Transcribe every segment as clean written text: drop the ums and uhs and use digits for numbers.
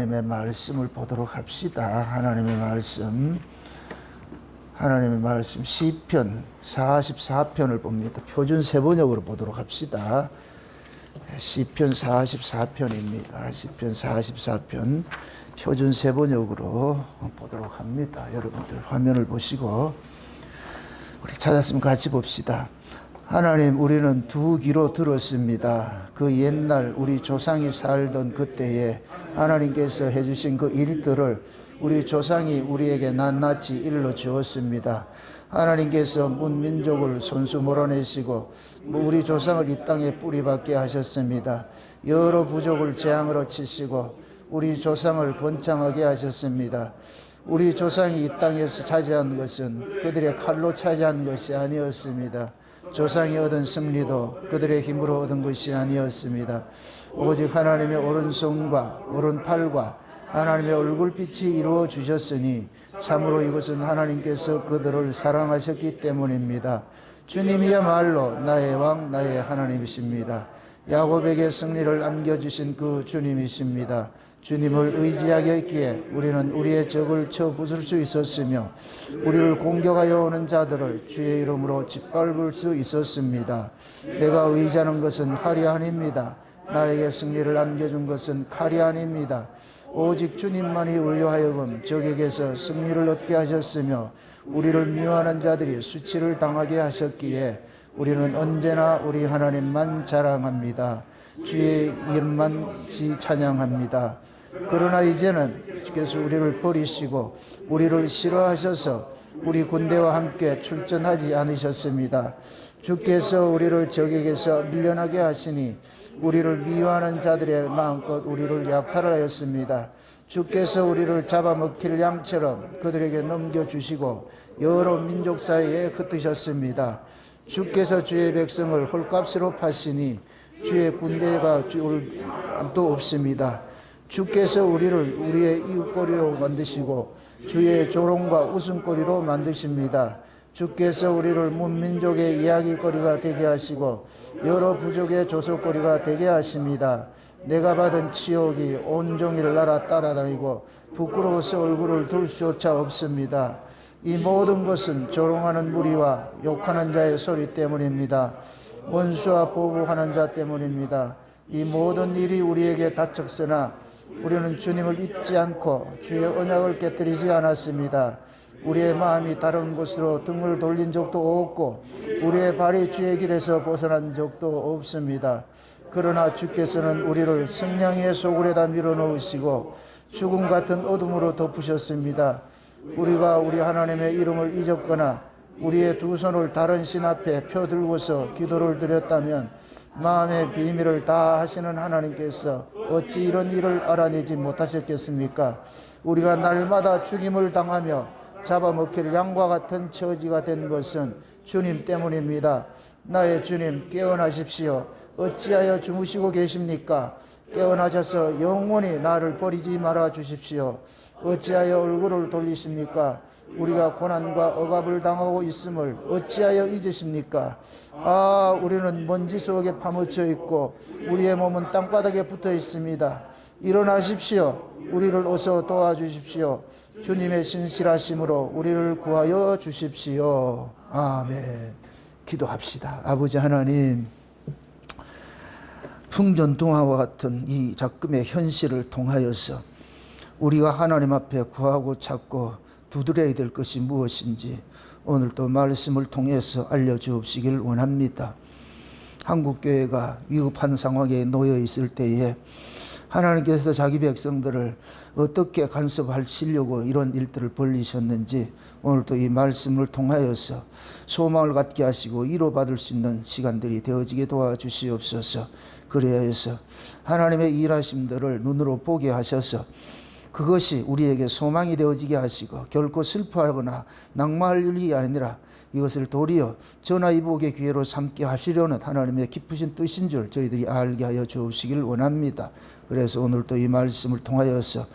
하나님의 말씀을 보도록 합시다. 하나님의 말씀 시편 44편을 봅니다. 표준 세번역으로 보도록 합시다. 시편 44편입니다. 시편 44편 표준 세번역으로 보도록 합니다. 여러분들 화면을 보시고 우리 찾았으면 같이 봅시다. 하나님, 우리는 두 귀로 들었습니다. 그 옛날 우리 조상이 살던 그때에 하나님께서 해주신 그 일들을 우리 조상이 우리에게 낱낱이 일러 주었습니다. 하나님께서 문민족을 손수 몰아내시고 우리 조상을 이 땅에 뿌리박게 하셨습니다. 여러 부족을 재앙으로 치시고 우리 조상을 번창하게 하셨습니다. 우리 조상이 이 땅에서 차지한 것은 그들의 칼로 차지한 것이 아니었습니다. 조상이 얻은 승리도 그들의 힘으로 얻은 것이 아니었습니다. 오직 하나님의 오른손과 오른팔과 하나님의 얼굴빛이 이루어 주셨으니 참으로 이것은 하나님께서 그들을 사랑하셨기 때문입니다. 주님이야말로 나의 왕, 나의 하나님이십니다. 야곱에게 승리를 안겨주신 그 주님이십니다. 주님을 의지하였기에 우리는 우리의 적을 쳐 부술 수 있었으며 우리를 공격하여 오는 자들을 주의 이름으로 짓밟을 수 있었습니다. 내가 의지하는 것은 칼이 아닙니다. 나에게 승리를 안겨준 것은 칼이 아닙니다. 오직 주님만이 우리로 하여금 적에게서 승리를 얻게 하셨으며 우리를 미워하는 자들이 수치를 당하게 하셨기에 우리는 언제나 우리 하나님만 자랑합니다. 주의 이름만 찬양합니다. 그러나 이제는 주께서 우리를 버리시고 우리를 싫어하셔서 우리 군대와 함께 출전하지 않으셨습니다. 주께서 우리를 적에게서 밀려나게 하시니 우리를 미워하는 자들의 마음껏 우리를 약탈하였습니다. 주께서 우리를 잡아먹힐 양처럼 그들에게 넘겨주시고 여러 민족 사이에 흩으셨습니다. 주께서 주의 백성을 헐값으로 파시니 주의 군대가 또 없습니다. 주께서 우리를 우리의 이웃거리로 만드시고 주의 조롱과 웃음거리로 만드십니다. 주께서 우리를 문민족의 이야기거리가 되게 하시고 여러 부족의 조소거리가 되게 하십니다. 내가 받은 치욕이 온종일 나라 따라다니고 부끄러워서 얼굴을 들 수조차 없습니다. 이 모든 것은 조롱하는 무리와 욕하는 자의 소리 때문입니다. 원수와 보복하는 자 때문입니다. 이 모든 일이 우리에게 닥쳤으나 우리는 주님을 잊지 않고 주의 언약을 깨뜨리지 않았습니다. 우리의 마음이 다른 곳으로 등을 돌린 적도 없고 우리의 발이 주의 길에서 벗어난 적도 없습니다. 그러나 주께서는 우리를 승냥이의 소굴에다 밀어넣으시고 죽음 같은 어둠으로 덮으셨습니다. 우리가 우리 하나님의 이름을 잊었거나 우리의 두 손을 다른 신 앞에 펴들고서 기도를 드렸다면 마음의 비밀을 다 하시는 하나님께서 어찌 이런 일을 알아내지 못하셨겠습니까? 우리가 날마다 죽임을 당하며 잡아먹힐 양과 같은 처지가 된 것은 주님 때문입니다. 나의 주님, 깨어나십시오. 어찌하여 주무시고 계십니까? 깨어나셔서 영원히 나를 버리지 말아 주십시오. 어찌하여 얼굴을 돌리십니까? 우리가 고난과 억압을 당하고 있음을 어찌하여 잊으십니까? 우리는 먼지 속에 파묻혀 있고 우리의 몸은 땅바닥에 붙어 있습니다. 일어나십시오. 우리를 어서 도와주십시오. 주님의 신실하심으로 우리를 구하여 주십시오. 아멘. 기도합시다. 아버지 하나님, 풍전등화와 같은 이 작금의 현실을 통하여서 우리가 하나님 앞에 구하고 찾고 두드려야 될 것이 무엇인지 오늘 또 말씀을 통해서 알려주옵시길 원합니다. 한국교회가 위급한 상황에 놓여 있을 때에 하나님께서 자기 백성들을 어떻게 간섭하시려고 이런 일들을 벌리셨는지 오늘 또 이 말씀을 통하여서 소망을 갖게 하시고 위로받을 수 있는 시간들이 되어지게 도와주시옵소서. 그래야 해서 하나님의 일하심들을 눈으로 보게 하셔서 그것이 우리에게 소망이 되어지게 하시고 결코 슬퍼하거나 낙마할 일이 아니라 이것을 도리어 전화위복의 기회로 삼게 하시려는 하나님의 깊으신 뜻인 줄 저희들이 알게 하여 주시길 원합니다. 그래서 오늘 또 이 말씀을 통하여서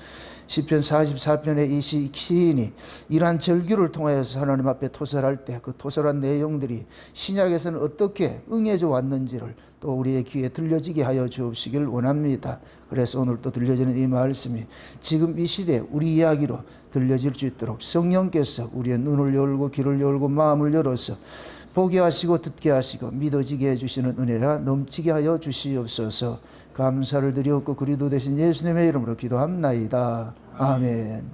시편 44편의 이 시인이 이러한 절규를 통하여서 하나님 앞에 토설할 때 그 토설한 내용들이 신약에서는 어떻게 응해져 왔는지를 또 우리의 귀에 들려지게 하여 주옵시길 원합니다. 그래서 오늘 또 들려지는 이 말씀이 지금 이 시대에 우리 이야기로 들려질 수 있도록 성령께서 우리의 눈을 열고 귀를 열고 마음을 열어서 보게 하시고 듣게 하시고 믿어지게 해주시는 은혜가 넘치게 하여 주시옵소서. 감사를 드리옵고 그리도 되신 예수님의 이름으로 기도합나이다. 아멘.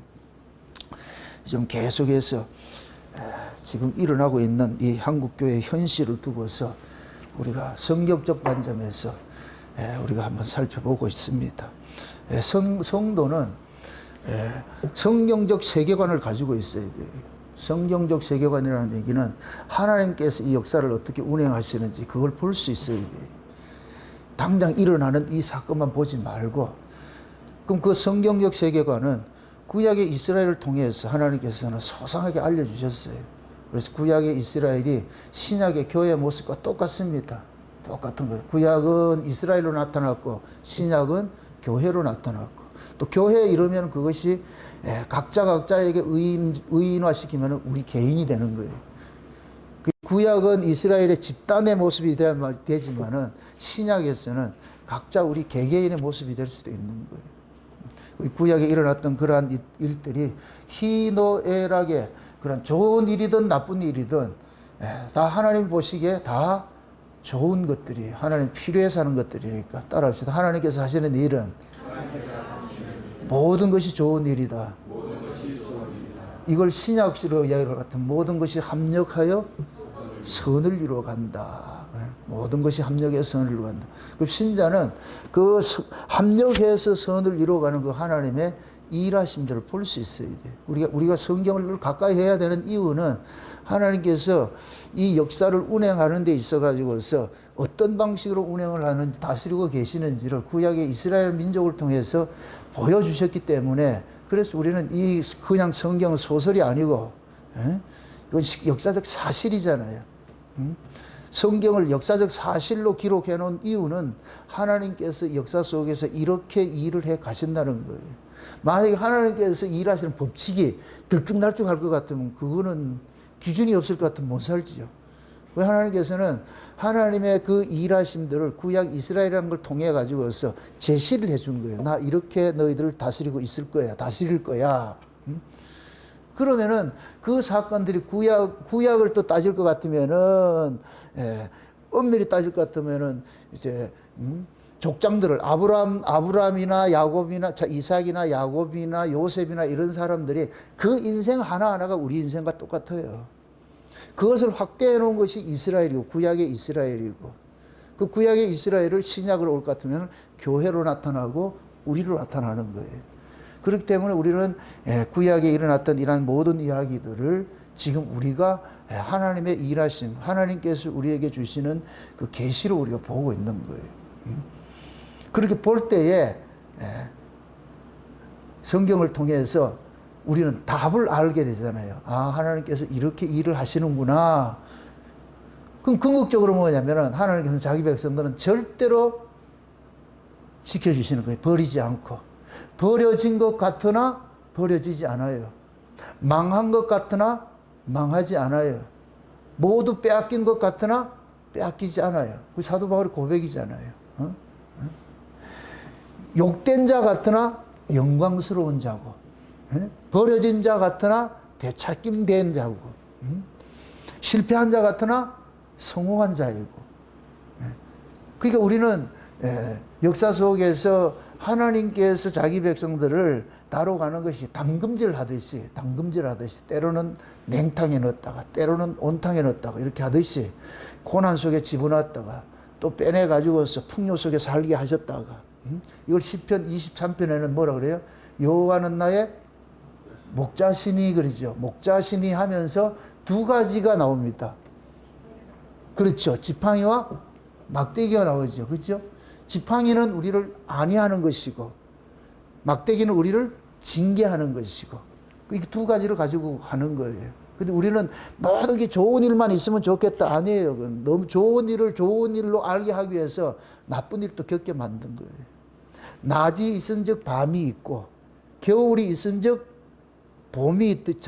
좀 계속해서 지금 일어나고 있는 이 한국교회의 현실을 두고서 우리가 성경적 관점에서 우리가 한번 살펴보고 있습니다. 성도는 성경적 세계관을 가지고 있어야 돼요. 성경적 세계관이라는 얘기는 하나님께서 이 역사를 어떻게 운행하시는지 그걸 볼 수 있어야 돼요. 당장 일어나는 이 사건만 보지 말고, 그럼 그 성경적 세계관은 구약의 이스라엘을 통해서 하나님께서는 소상하게 알려주셨어요. 그래서 구약의 이스라엘이 신약의 교회의 모습과 똑같습니다. 똑같은 거예요. 구약은 이스라엘로 나타났고 신약은 교회로 나타났고, 또 교회 이러면 그것이 각자에게 의인화시키면 우리 개인이 되는 거예요. 구약은 이스라엘의 집단의 모습이 되지만은 신약에서는 각자 우리 개개인의 모습이 될 수도 있는 거예요. 구약에 일어났던 그러한 일들이 희노애락의 그런 좋은 일이든 나쁜 일이든 다 하나님 보시기에 다 좋은 것들이 하나님 필요해서 하는 것들이니까 따라합시다. 하나님께서 하시는 일은 모든 것이 좋은 일이다. 이걸 신약시로 이야기할 것 같은 모든 것이 합력하여 선을 이루어간다. 모든 것이 합력해서 선을 이루어간다. 그 신자는 그 합력해서 선을 이루어가는 그 하나님의 일하심들을 볼 수 있어야 돼. 우리가 성경을 가까이 해야 되는 이유는 하나님께서 이 역사를 운행하는 데 있어 가지고서 어떤 방식으로 운행을 하는지 다스리고 계시는지를 구약의 이스라엘 민족을 통해서 보여주셨기 때문에, 그래서 우리는 이 그냥 성경은 소설이 아니고 이건 역사적 사실이잖아요. 성경을 역사적 사실로 기록해 놓은 이유는 하나님께서 역사 속에서 이렇게 일을 해 가신다는 거예요. 만약에 하나님께서 일하시는 법칙이 들쭉날쭉할 것 같으면 그거는 기준이 없을 것 같으면 못 살지요. 하나님께서는 하나님의 그 일하심들을 구약 이스라엘이라는 걸 통해 가지고서 제시를 해준 거예요. 나 이렇게 너희들을 다스리고 있을 거야. 다스릴 거야. 그러면은 그 사건들이 구약을 또 따질 것 같으면은, 엄밀히 따질 것 같으면은 이제, 족장들을 아브라함이나 야곱이나 이삭이나 야곱이나 요셉이나 이런 사람들이 그 인생 하나하나가 우리 인생과 똑같아요. 그것을 확대해 놓은 것이 이스라엘이고 구약의 이스라엘이고, 그 구약의 이스라엘을 신약으로 올 것 같으면 교회로 나타나고 우리로 나타나는 거예요. 그렇기 때문에 우리는 구약에 일어났던 이러한 모든 이야기들을 지금 우리가 하나님의 일하심, 하나님께서 우리에게 주시는 그 계시로 우리가 보고 있는 거예요. 그렇게 볼 때에 성경을 통해서 우리는 답을 알게 되잖아요. 아, 하나님께서 이렇게 일을 하시는구나. 그럼 궁극적으로 뭐냐면은 하나님께서 자기 백성들은 절대로 지켜주시는 거예요. 버리지 않고. 버려진 것 같으나 버려지지 않아요. 망한 것 같으나 망하지 않아요. 모두 빼앗긴 것 같으나 빼앗기지 않아요. 그 사도 바울의 고백이잖아요. 욕된 자 같으나 영광스러운 자고, 버려진 자 같으나 되찾김된 자고, 실패한 자 같으나 성공한 자이고. 그러니까 우리는 역사 속에서 하나님께서 자기 백성들을 다뤄가는 것이 당금질 하듯이 때로는 냉탕에 넣었다가 때로는 온탕에 넣었다가 이렇게 하듯이 고난 속에 집어넣었다가 또 빼내가지고서 풍요 속에 살게 하셨다가, 이걸 시편 23편에는 뭐라 그래요? 여호와는 나의 목자시니 그러죠. 목자시니 하면서 두 가지가 나옵니다. 그렇죠. 지팡이와 막대기가 나오죠. 그렇죠? 지팡이는 우리를 안위하는 것이고 막대기는 우리를 징계하는 것이고, 이 두 가지를 가지고 가는 거예요. 근데 우리는 모든 게 좋은 일만 있으면 좋겠다 아니에요. 너무 좋은 일을 좋은 일로 알게 하기 위해서 나쁜 일도 겪게 만든 거예요. 낮이 있은즉 밤이 있고 겨울이 있은즉 봄이 있듯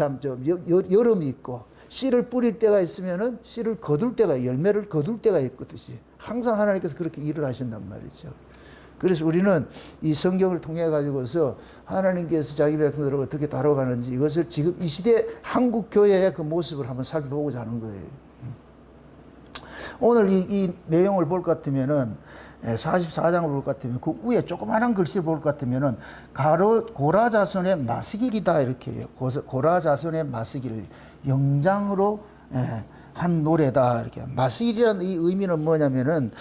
여름이 있고, 씨를 뿌릴 때가 있으면은 씨를 거둘 때가, 열매를 거둘 때가 있듯이 항상 하나님께서 그렇게 일을 하신단 말이죠. 그래서 우리는 이 성경을 통해 가지고서 하나님께서 자기 백성들을 어떻게 다뤄가는지, 이것을 지금 이 시대 한국 교회의 그 모습을 한번 살펴보고자 하는 거예요. 오늘 이 내용을 볼 것 같으면은 44장을 볼 것 같으면 그 위에 조그마한 글씨 볼 것 같으면은 고라 자손의 마스길이다 이렇게 해요. 고라 자손의 마스길, 영장으로 한 노래다 이렇게. 마스길이라는 이 의미는 뭐냐면은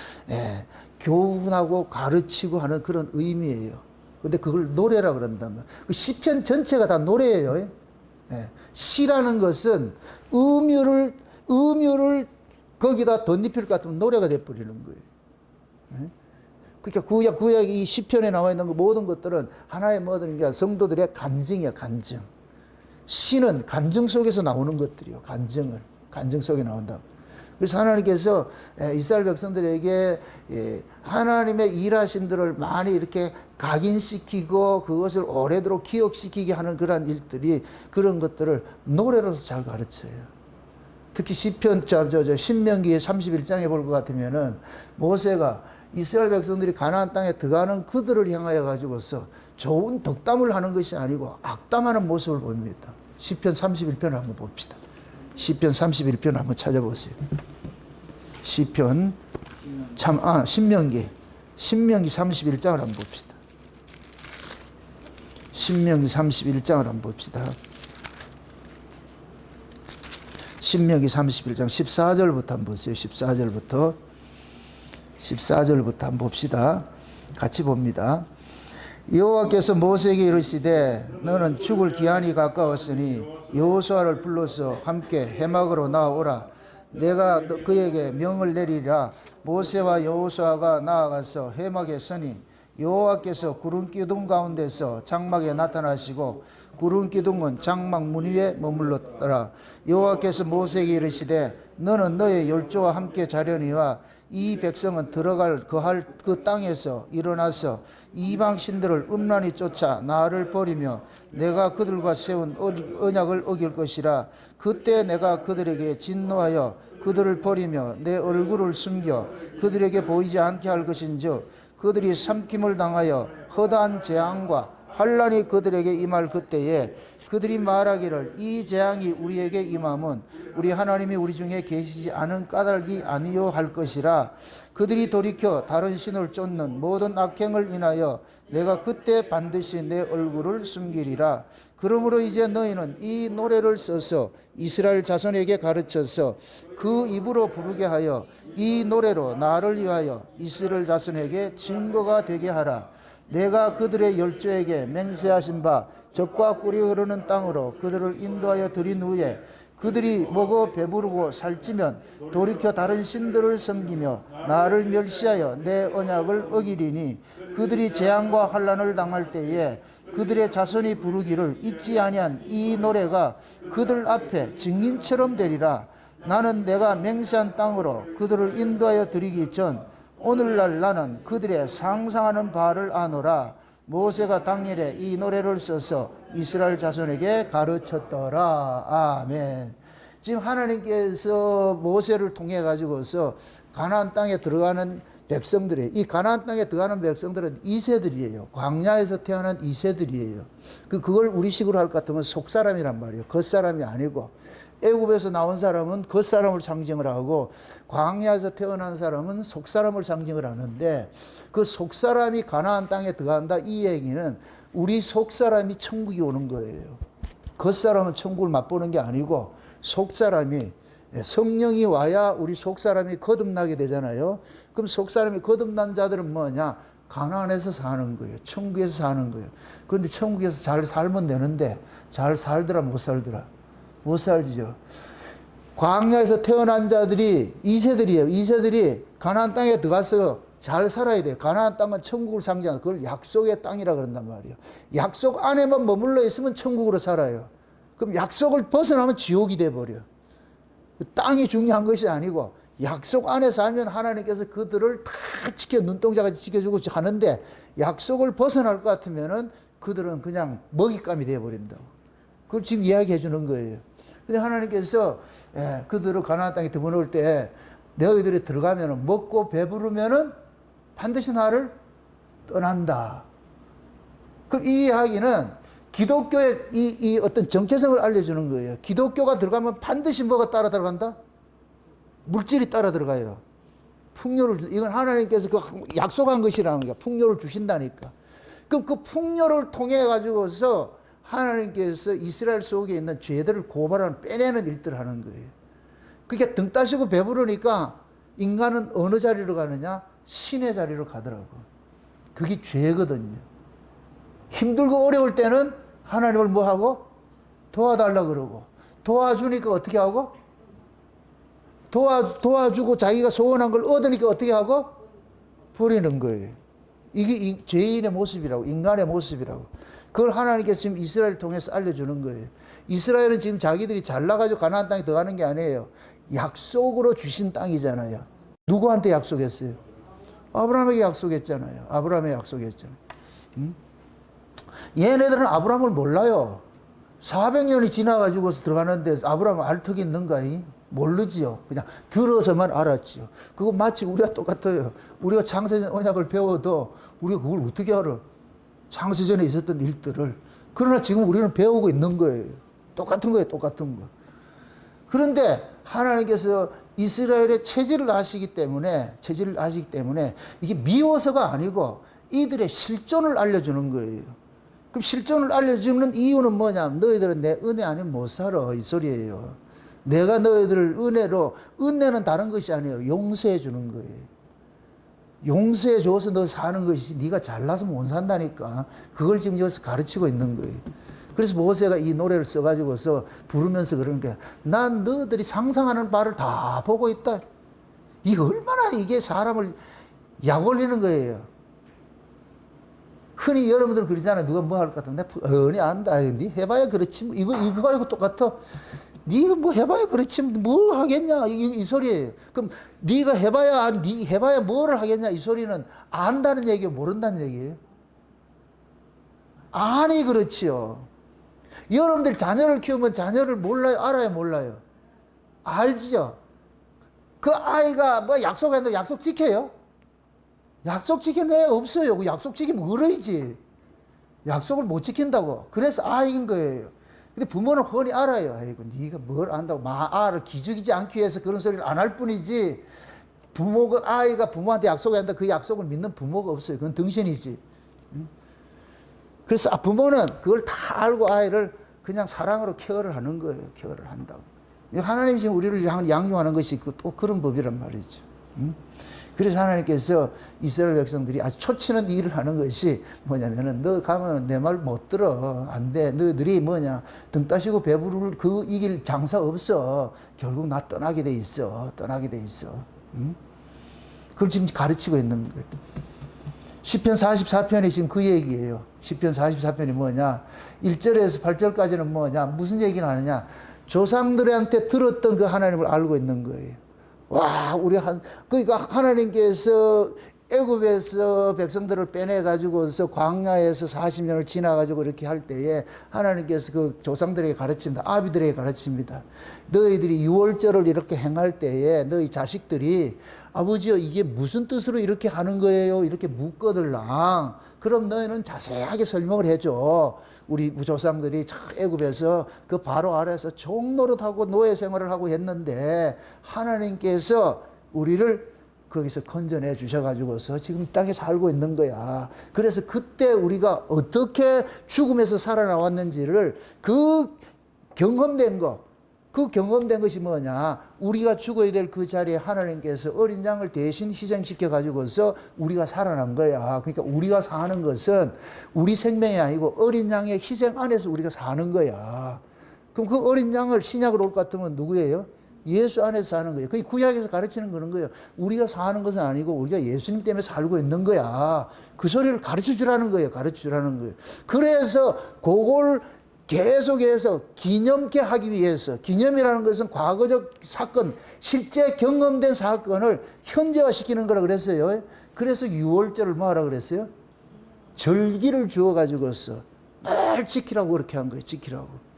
교훈하고 가르치고 하는 그런 의미예요. 근데 그걸 노래라 그런다면 그 시편 전체가 다 노래예요. 시라는 것은 음유를 거기다 덧입힐 것 같으면 노래가 돼버리는 거예요. 그러니까 구약 이 시편에 나와 있는 모든 것들은 하나의 모든 게 성도들의 간증이야, 간증. 시는 간증 속에서 나오는 것들이요. 간증 속에 나온다. 그래서 하나님께서 이스라엘 백성들에게 하나님의 일하심들을 많이 이렇게 각인시키고 그것을 오래도록 기억시키게 하는 그런 일들이, 그런 것들을 노래로서 잘 가르쳐요. 특히 시편, 신명기 31장에 볼 것 같으면은 모세가 이스라엘 백성들이 가나안 땅에 들어가는 그들을 향하여 가지고서 좋은 덕담을 하는 것이 아니고 악담하는 모습을 봅니다. 시편 31편을 한번 봅시다. 시편 31편 한번 찾아보세요. 신명기 31장을 한번 봅시다. 신명기 31장을 한번 봅시다. 신명기 31장 14절부터 한번 보세요. 14절부터 한번 봅시다. 같이 봅니다. 여호와께서 모세에게 이르시되 너는 죽을 기한이 가까웠으니 여호수아를 불러서 함께 해막으로 나아오라. 내가 그에게 명을 내리라. 모세와 여호수아가 나아가서 해막에 서니 여호와께서 구름 기둥 가운데서 장막에 나타나시고 구름 기둥은 장막 문 위에 머물렀더라. 여호와께서 모세에게 이르시되 너는 너의 열조와 함께 자려니와 이 백성은 거할 그 땅에서 일어나서 이방 신들을 음란히 쫓아 나를 버리며 내가 그들과 세운 언약을 어길 것이라. 그때 내가 그들에게 진노하여 그들을 버리며 내 얼굴을 숨겨 그들에게 보이지 않게 할 것인즉 그들이 삼킴을 당하여 허다한 재앙과 환란이 그들에게 임할 그때에 그들이 말하기를 이 재앙이 우리에게 임함은 우리 하나님이 우리 중에 계시지 않은 까닭이 아니요 할 것이라. 그들이 돌이켜 다른 신을 쫓는 모든 악행을 인하여 내가 그때 반드시 내 얼굴을 숨기리라. 그러므로 이제 너희는 이 노래를 써서 이스라엘 자손에게 가르쳐서 그 입으로 부르게 하여 이 노래로 나를 위하여 이스라엘 자손에게 증거가 되게 하라. 내가 그들의 열조에게 맹세하신 바 젖과 꿀이 흐르는 땅으로 그들을 인도하여 들인 후에 그들이 먹어 배부르고 살찌면 돌이켜 다른 신들을 섬기며 나를 멸시하여 내 언약을 어기리니 그들이 재앙과 환난을 당할 때에 그들의 자손이 부르기를 잊지 아니한 이 노래가 그들 앞에 증인처럼 되리라. 나는 내가 맹세한 땅으로 그들을 인도하여 들이기 전 오늘날 나는 그들의 상상하는 바를 아노라. 모세가 당일에 이 노래를 써서 이스라엘 자손에게 가르쳤더라. 아멘. 지금 하나님께서 모세를 통해 가지고서 가나안 땅에 들어가는 백성들이, 이 가나안 땅에 들어가는 백성들은 이세들이에요. 광야에서 태어난 이세들이에요. 그걸 우리식으로 할 것 같으면 속사람이란 말이에요. 겉사람이 아니고. 애굽에서 나온 사람은 겉사람을 상징을 하고 광야에서 태어난 사람은 속사람을 상징을 하는데, 그 속사람이 가나안 땅에 들어간다 이 얘기는 우리 속사람이 천국이 오는 거예요. 겉사람은 천국을 맛보는 게 아니고 속사람이, 성령이 와야 우리 속사람이 거듭나게 되잖아요. 그럼 속사람이 거듭난 자들은 뭐냐? 가나안에서 사는 거예요. 천국에서 사는 거예요. 그런데 천국에서 잘 살면 되는데 잘 살더라 못 살더라? 못 살지죠. 광야에서 태어난 자들이 이세들이에요. 이세들이 가나안 땅에 들어가서 잘 살아야 돼요. 가나안 땅은 천국을 상징하는, 그걸 약속의 땅이라 그런단 말이에요. 약속 안에만 머물러 있으면 천국으로 살아요. 그럼 약속을 벗어나면 지옥이 돼버려요. 땅이 중요한 것이 아니고 약속 안에 살면 하나님께서 그들을 다 눈동자같이 지켜주고 하는데, 약속을 벗어날 것 같으면은 그들은 그냥 먹잇감이 되어버린다고. 그걸 지금 이야기해 주는 거예요. 근데 하나님께서 그들을 가나안 땅에 집어넣을 때 너희들이 들어가면 먹고 배부르면은 반드시 나를 떠난다. 그럼 이 이야기는 기독교의 이 어떤 정체성을 알려주는 거예요. 기독교가 들어가면 반드시 뭐가 따라 들어간다? 물질이 따라 들어가요. 풍요를, 이건 하나님께서 그 약속한 것이라는 거야. 풍요를 주신다니까. 그럼 그 풍요를 통해 가지고서 하나님께서 이스라엘 속에 있는 죄들을 고발하는, 빼내는 일들을 하는 거예요. 그러니까 등 따시고 배부르니까 인간은 어느 자리로 가느냐? 신의 자리로 가더라고. 그게 죄거든요. 힘들고 어려울 때는 하나님을 뭐 하고? 도와달라 그러고. 도와주니까 어떻게 하고? 도와주고 자기가 소원한 걸 얻으니까 어떻게 하고? 버리는 거예요. 이게 죄인의 모습이라고, 인간의 모습이라고. 그걸 하나님께서 지금 이스라엘을 통해서 알려주는 거예요. 이스라엘은 지금 자기들이 잘나가지고 가나안 땅에 들어가는 게 아니에요. 약속으로 주신 땅이잖아요. 누구한테 약속했어요? 아브라함에게 약속했잖아요. 아브라함에 약속했잖아요. 얘네들은 아브라함을 몰라요. 400년이 지나가지고서 들어가는데 아브라함 알 턱이 있는가? 모르지요. 그냥 들어서만 알았지요. 그거 마치 우리가 똑같아요. 우리가 창세전 언약을 배워도 우리가 그걸 어떻게 알아? 창세전에 있었던 일들을. 그러나 지금 우리는 배우고 있는 거예요. 똑같은 거예요. 똑같은 거. 그런데 하나님께서 이스라엘의 체질을 아시기 때문에 이게 미워서가 아니고 이들의 실존을 알려주는 거예요. 그럼 실존을 알려주는 이유는 뭐냐면 너희들은 내 은혜 아니면 못 살아 이 소리예요. 내가 너희들을 은혜는 다른 것이 아니에요. 용서해 주는 거예요. 용서해 줘서 너 사는 것이지 네가 잘나서 못 산다니까. 그걸 지금 여기서 가르치고 있는 거예요. 그래서 모세가 이 노래를 써가지고서 부르면서 그러는 거야. 난 너희들이 상상하는 바를 다 보고 있다. 이게 얼마나 이게 사람을 약 올리는 거예요. 흔히 여러분들 그러잖아요. 누가 뭐 할 것 같은데 뻔히 안다. 니 해봐야 그렇지. 이거 가지고 똑같아. 네가 뭐 해봐야 그렇지 뭘 하겠냐 이 소리예요. 그럼 네가 해봐야 뭐를 하겠냐 이 소리는 안다는 얘기예요, 모른다는 얘기예요? 아니 그렇지요. 여러분들 자녀를 키우면 자녀를 몰라요, 알아요, 몰라요? 알지요. 그 아이가 뭐 약속했는데 약속 지켜요? 약속 지키네 없어요. 그 약속 지키면 울어야지. 약속을 못 지킨다고. 그래서 아이인 거예요. 근데 부모는 훤히 알아요. 아이고, 네가 뭘 안다고. 아를 기죽이지 않기 위해서 그런 소리를 안 할 뿐이지. 아이가 부모한테 약속한다. 그 약속을 믿는 부모가 없어요. 그건 등신이지. 그래서 부모는 그걸 다 알고 아이를 그냥 사랑으로 케어를 하는 거예요. 케어를 한다고. 하나님이 지금 우리를 양육하는 것이 또 그런 법이란 말이죠. 그래서 하나님께서 이스라엘 백성들이 아주 초치는 일을 하는 것이 뭐냐면은 너 가면 내 말 못 들어. 안 돼. 너희들이 등 따시고 배부를 이길 장사 없어. 결국 나 떠나게 돼 있어. 그걸 지금 가르치고 있는 거예요. 시편 44편이 지금 그 얘기예요. 시편 44편이 뭐냐? 1절에서 8절까지는 뭐냐? 무슨 얘기를 하느냐? 조상들한테 들었던 그 하나님을 알고 있는 거예요. 와, 그러니까 하나님께서 애굽에서 백성들을 빼내가지고서 광야에서 40년을 지나가지고 이렇게 할 때에 하나님께서 그 조상들에게 가르칩니다. 아비들에게 가르칩니다. 너희들이 유월절을 이렇게 행할 때에 너희 자식들이 아버지요, 이게 무슨 뜻으로 이렇게 하는 거예요? 이렇게 묻거들랑. 그럼 너희는 자세하게 설명을 해줘. 우리 조상들이 애굽에서 그 바로 아래에서 종노릇하고 노예 생활을 하고 했는데 하나님께서 우리를 거기서 건져내 주셔가지고서 지금 이 땅에 살고 있는 거야. 그래서 그때 우리가 어떻게 죽음에서 살아나왔는지를 그 경험된 것이 뭐냐? 우리가 죽어야 될 그 자리에 하나님께서 어린 양을 대신 희생시켜 가지고서 우리가 살아난 거야. 그러니까 우리가 사는 것은 우리 생명이 아니고 어린 양의 희생 안에서 우리가 사는 거야. 그럼 그 어린 양을 신약으로 올 것 같으면 누구예요? 예수 안에서 사는 거예요. 그게 구약에서 가르치는 그런 거예요. 우리가 사는 것은 아니고 우리가 예수님 때문에 살고 있는 거야. 그 소리를 가르쳐 주라는 거예요. 그래서 그걸 계속해서 기념케 하기 위해서, 기념이라는 것은 과거적 사건, 실제 경험된 사건을 현재화시키는 거라 그랬어요. 그래서 유월절을 뭐 하라 그랬어요? 절기를 주어가지고서 늘 지키라고 그렇게 한 거예요. 지키라고.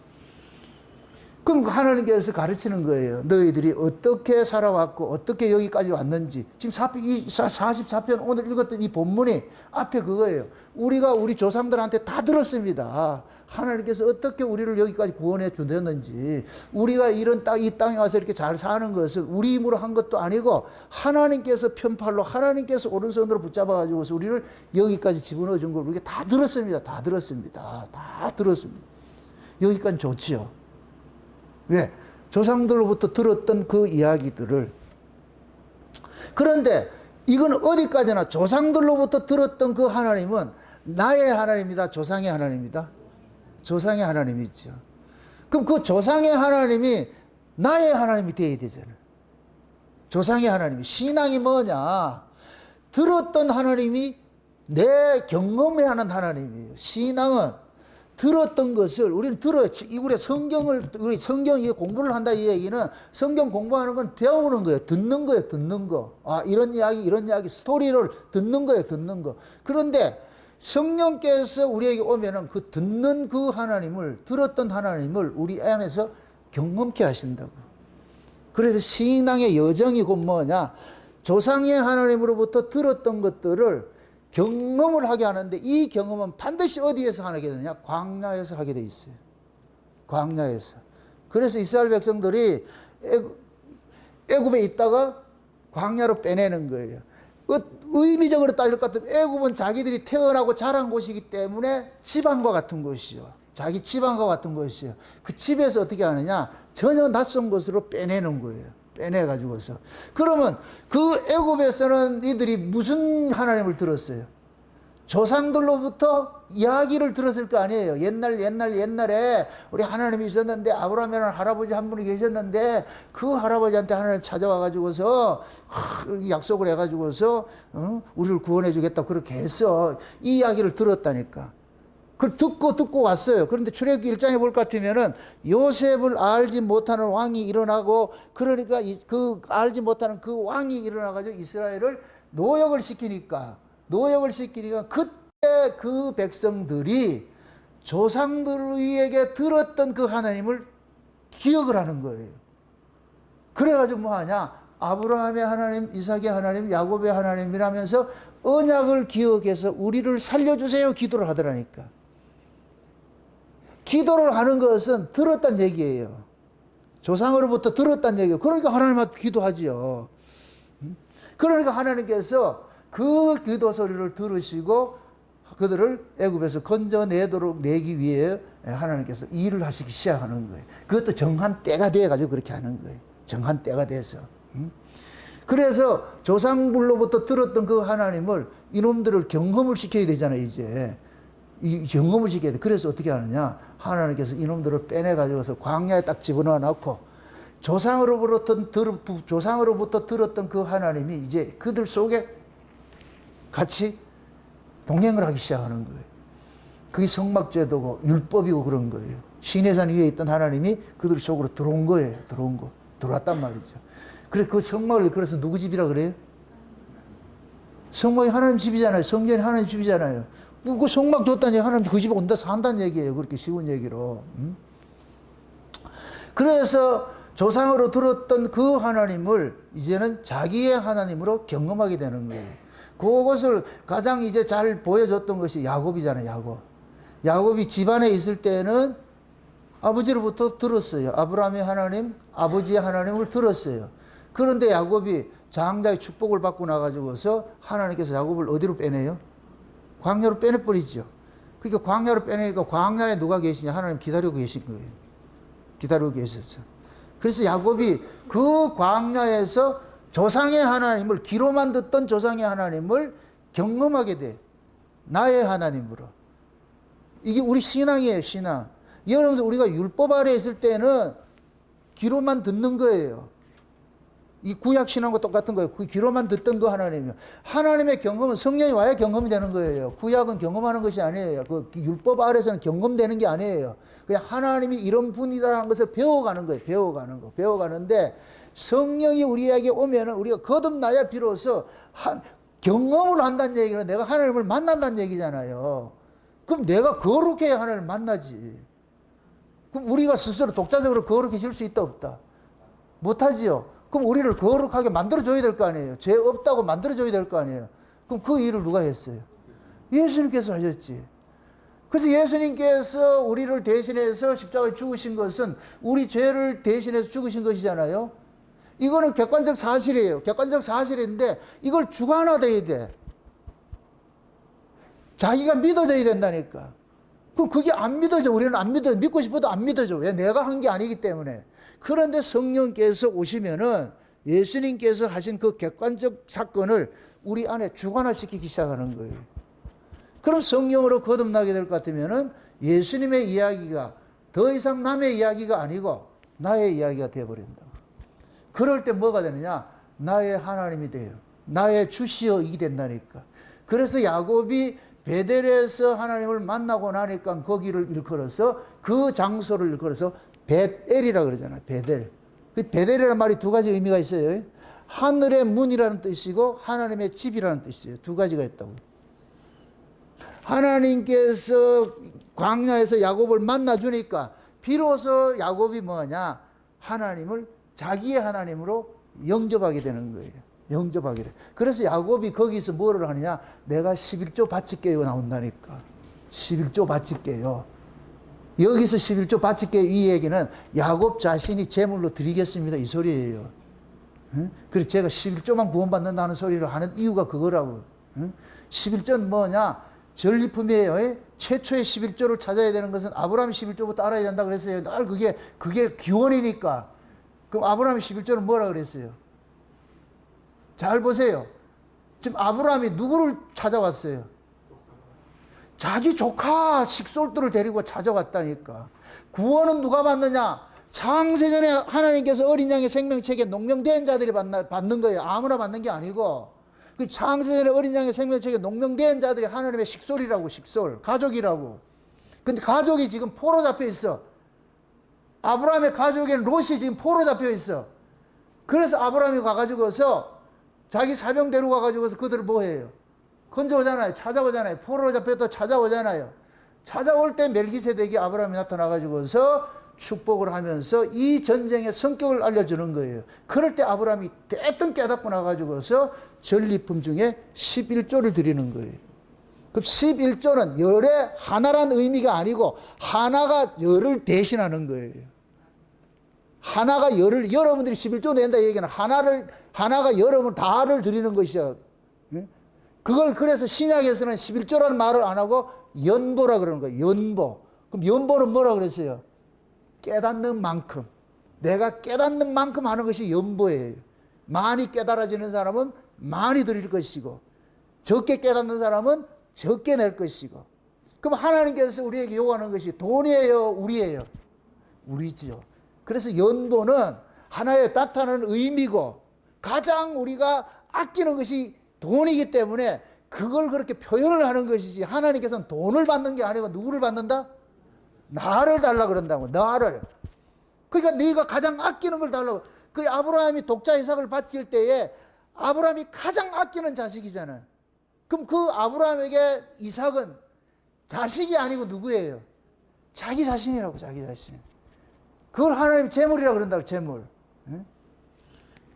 그럼 하나님께서 가르치는 거예요. 너희들이 어떻게 살아왔고 어떻게 여기까지 왔는지. 지금 44편 오늘 읽었던 이 본문이 앞에 그거예요. 우리가 우리 조상들한테 다 들었습니다. 하나님께서 어떻게 우리를 여기까지 구원해 주셨는지, 우리가 이런 이 땅에 와서 이렇게 잘 사는 것은 우리 힘으로 한 것도 아니고 하나님께서 편팔로 하나님께서 오른손으로 붙잡아가지고서 우리를 여기까지 집어넣어 준 걸 우리가 다 들었습니다. 다 들었습니다. 다 들었습니다. 여기까지 좋지요. 왜? 조상들로부터 들었던 그 이야기들을. 그런데 이건 어디까지나 조상들로부터 들었던 그 하나님은 나의 하나님이다, 조상의 하나님이다? 조상의 하나님이죠. 그럼 그 조상의 하나님이 나의 하나님이 되어야 되잖아요. 조상의 하나님이. 신앙이 뭐냐? 들었던 하나님이 내 경험해야 하는 하나님이에요. 신앙은 들었던 것을 우리는 들어요. 우리 성경 공부를 한다 이 얘기는 성경 공부하는 건 배우는 거예요. 듣는 거예요. 듣는 거. 아, 이런 이야기 스토리를 듣는 거예요. 듣는 거. 그런데 성령께서 우리에게 오면은 그 듣는 그 하나님을, 들었던 하나님을 우리 안에서 경험케 하신다고. 그래서 신앙의 여정이 곧 뭐냐? 조상의 하나님으로부터 들었던 것들을 경험을 하게 하는데, 이 경험은 반드시 어디에서 하게 되느냐? 광야에서 하게 돼 있어요. 광야에서. 그래서 이스라엘 백성들이 애굽에 있다가 광야로 빼내는 거예요. 의미적으로 따질 것 같으면 애굽은 자기들이 태어나고 자란 곳이기 때문에 집안과 같은 곳이요. 자기 집안과 같은 곳이요. 그 집에서 어떻게 하느냐? 전혀 낯선 곳으로 빼내는 거예요. 빼내가지고서. 그러면 그 애굽에서는 이들이 무슨 하나님을 들었어요? 조상들로부터 이야기를 들었을 거 아니에요. 옛날에 우리 하나님이 있었는데, 아브라함이라는 할아버지 한 분이 계셨는데 그 할아버지한테 하나님 찾아와가지고서 약속을 해가지고서 우리를 구원해 주겠다 그렇게 해서 이 이야기를 들었다니까. 그걸 듣고 왔어요. 그런데 출애굽기 1장에 볼 것 같으면은 요셉을 알지 못하는 왕이 일어나고, 그러니까 그 알지 못하는 그 왕이 일어나가지고 이스라엘을 노역을 시키니까 그때 그 백성들이 조상들에게 들었던 그 하나님을 기억을 하는 거예요. 그래가지고 뭐 하냐? 아브라함의 하나님, 이삭의 하나님, 야곱의 하나님이라면서 언약을 기억해서 우리를 살려주세요 기도를 하더라니까. 기도를 하는 것은 들었단 얘기예요. 조상으로부터 들었단 얘기예요. 그러니까 하나님한테 기도하지요. 그러니까 하나님께서 그 기도 소리를 들으시고 그들을 애굽에서 건져내도록 내기 위해 하나님께서 일을 하시기 시작하는 거예요. 그것도 정한 때가 돼가지고 그렇게 하는 거예요. 정한 때가 돼서. 그래서 조상불로부터 들었던 그 하나님을 이놈들을 경험을 시켜야 되잖아요, 이제. 이 경험을 시켜야 돼. 그래서 어떻게 하느냐? 하나님께서 이놈들을 빼내가지고서 광야에 딱 집어넣어 놓고 조상으로부터 들었던 그 하나님이 이제 그들 속에 같이 동행을 하기 시작하는 거예요. 그게 성막제도고 율법이고 그런 거예요. 시내산 위에 있던 하나님이 그들 속으로 들어온 거예요. 들어왔단 말이죠. 그래서 그 성막을 그래서 누구 집이라 그래요? 성막이 하나님 집이잖아요. 성전이 하나님 집이잖아요. 그 성막 줬다니 하나님 그 집에 온다 산다는 얘기예요. 그렇게 쉬운 얘기로. 그래서 조상으로 들었던 그 하나님을 이제는 자기의 하나님으로 경험하게 되는 거예요. 그것을 가장 이제 잘 보여줬던 것이 야곱이잖아요. 야곱이 집안에 있을 때는 아버지로부터 들었어요. 아브라함의 하나님, 아버지의 하나님을 들었어요. 그런데 야곱이 장자의 축복을 받고 나가지고서 하나님께서 야곱을 어디로 빼내요? 광야로 빼내버리죠. 그러니까 광야로 빼내니까 광야에 누가 계시냐? 하나님 기다리고 계신 거예요. 기다리고 계셨어. 그래서 야곱이 그 광야에서 조상의 하나님을, 귀로만 듣던 조상의 하나님을 경험하게 돼. 나의 하나님으로. 이게 우리 신앙이에요, 신앙. 여러분들, 우리가 율법 아래 있을 때는 귀로만 듣는 거예요. 이 구약 신앙과 똑같은 거예요. 그 귀로만 듣던 그 하나님이요. 하나님의 경험은 성령이 와야 경험이 되는 거예요. 구약은 경험하는 것이 아니에요. 그 율법 아래서는 경험되는 게 아니에요. 그냥 하나님이 이런 분이라는 것을 배워가는 거예요. 배워가는데 성령이 우리에게 오면은 우리가 거듭나야 비로소 경험을 한다는 얘기는 내가 하나님을 만난다는 얘기잖아요. 그럼 내가 거룩해야 하나님을 만나지. 그럼 우리가 스스로 독자적으로 거룩해질 수 있다 없다? 못하지요. 그럼 우리를 거룩하게 만들어줘야 될 거 아니에요. 죄 없다고 만들어줘야 될 거 아니에요. 그럼 그 일을 누가 했어요? 예수님께서 하셨지. 그래서 예수님께서 우리를 대신해서 십자가에 죽으신 것은 우리 죄를 대신해서 죽으신 것이잖아요. 이거는 객관적 사실이에요. 객관적 사실인데 이걸 주관화돼야 돼. 자기가 믿어져야 된다니까. 그럼 그게 안 믿어져. 우리는 안 믿어. 믿고 싶어도 안 믿어져. 왜? 내가 한 게 아니기 때문에. 그런데 성령께서 오시면은 예수님께서 하신 그 객관적 사건을 우리 안에 주관화시키기 시작하는 거예요. 그럼 성령으로 거듭나게 될 것 같으면은 예수님의 이야기가 더 이상 남의 이야기가 아니고 나의 이야기가 되어버린다. 그럴 때 뭐가 되느냐? 나의 하나님이 돼요. 나의 주시어 이게 된다니까. 그래서 야곱이 베델에서 하나님을 만나고 나니까 거기를 일컬어서 그 장소를 일컬어서 벳엘이라 그러잖아요. 베델. 그 베델이라는 말이 두 가지 의미가 있어요. 하늘의 문이라는 뜻이고 하나님의 집이라는 뜻이에요. 두 가지가 있다고. 하나님께서 광야에서 야곱을 만나주니까 비로소 야곱이 뭐냐? 하나님을 자기의 하나님으로 영접하게 되는 거예요. 영접하게 돼. 그래서 야곱이 거기서 뭐를 하느냐? 내가 11조 바칠게요 나온다니까. 11조 바칠게요. 여기서 11조 바칠게요 이 얘기는 야곱 자신이 제물로 드리겠습니다 이 소리예요. 응? 그래서 제가 11조만 구원받는다는 소리를 하는 이유가 그거라고. 응? 11조는 뭐냐? 전리품이에요. 최초의 11조를 찾아야 되는 것은 아브라함 11조부터 알아야 된다 그랬어요. 늘 그게 기원이니까. 그럼 아브라함 11조는 뭐라 그랬어요? 잘 보세요. 지금 아브라함이 누구를 찾아왔어요? 자기 조카 식솔들을 데리고 찾아왔다니까. 구원은 누가 받느냐? 창세전에 하나님께서 어린 양의 생명책에 농명된 자들이 받는 거예요. 아무나 받는 게 아니고. 그 창세전에 어린 양의 생명책에 농명된 자들이 하나님의 식솔이라고, 식솔. 가족이라고. 근데 가족이 지금 포로 잡혀 있어. 아브라함의 가족에는 롯이 지금 포로 잡혀 있어. 그래서 아브라함이 가가지고서 자기 사병 데리고 가가지고서 그들을 뭐 해요? 건져오잖아요. 찾아오잖아요. 포로로 잡혔다 찾아오잖아요. 찾아올 때 멜기세덱이 아브라함이 나타나가지고서 축복을 하면서 이 전쟁의 성격을 알려주는 거예요. 그럴 때 아브라함이 대뜸 깨닫고 나가지고서 전리품 중에 11조를 드리는 거예요. 그럼 11조는 열의 하나란 의미가 아니고 하나가 열을 대신하는 거예요. 하나가 열을, 여러분들이 11조 낸다 얘기는 하나가 여러분 다를 드리는 것이야. 그걸 그래서 신약에서는 11조라는 말을 안 하고 연보라 그러는 거예요. 연보. 그럼 연보는 뭐라 그랬어요? 깨닫는 만큼. 내가 깨닫는 만큼 하는 것이 연보예요. 많이 깨달아지는 사람은 많이 드릴 것이고 적게 깨닫는 사람은 적게 낼 것이고. 그럼 하나님께서 우리에게 요구하는 것이 돈이에요? 우리예요? 우리지요. 그래서 연보는 하나의 나타나는 의미고 가장 우리가 아끼는 것이 돈이기 때문에 그걸 그렇게 표현을 하는 것이지 하나님께서는 돈을 받는 게 아니고 누구를 받는다? 나를 달라 그런다고. 나를. 그러니까 네가 가장 아끼는 걸 달라고. 그 아브라함이 독자 이삭을 바칠 때에 아브라함이 가장 아끼는 자식이잖아. 그럼 그 아브라함에게 이삭은 자식이 아니고 누구예요? 자기 자신이라고. 자기 자신. 그걸 하나님이 재물이라고 그런다고. 재물.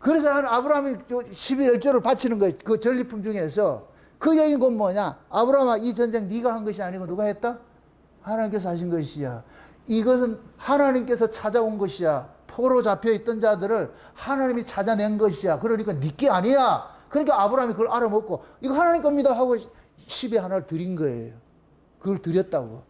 그래서 아브라함이 11조를 바치는 거예요. 그 전리품 중에서. 그 얘기는 뭐냐? 아브라함아, 이 전쟁 네가 한 것이 아니고 누가 했다? 하나님께서 하신 것이야. 이것은 하나님께서 찾아온 것이야. 포로 잡혀있던 자들을 하나님이 찾아낸 것이야. 그러니까 네게 아니야. 그러니까 아브라함이 그걸 알아먹고 이거 하나님 겁니다 하고 10의 하나를 드린 거예요. 그걸 드렸다고.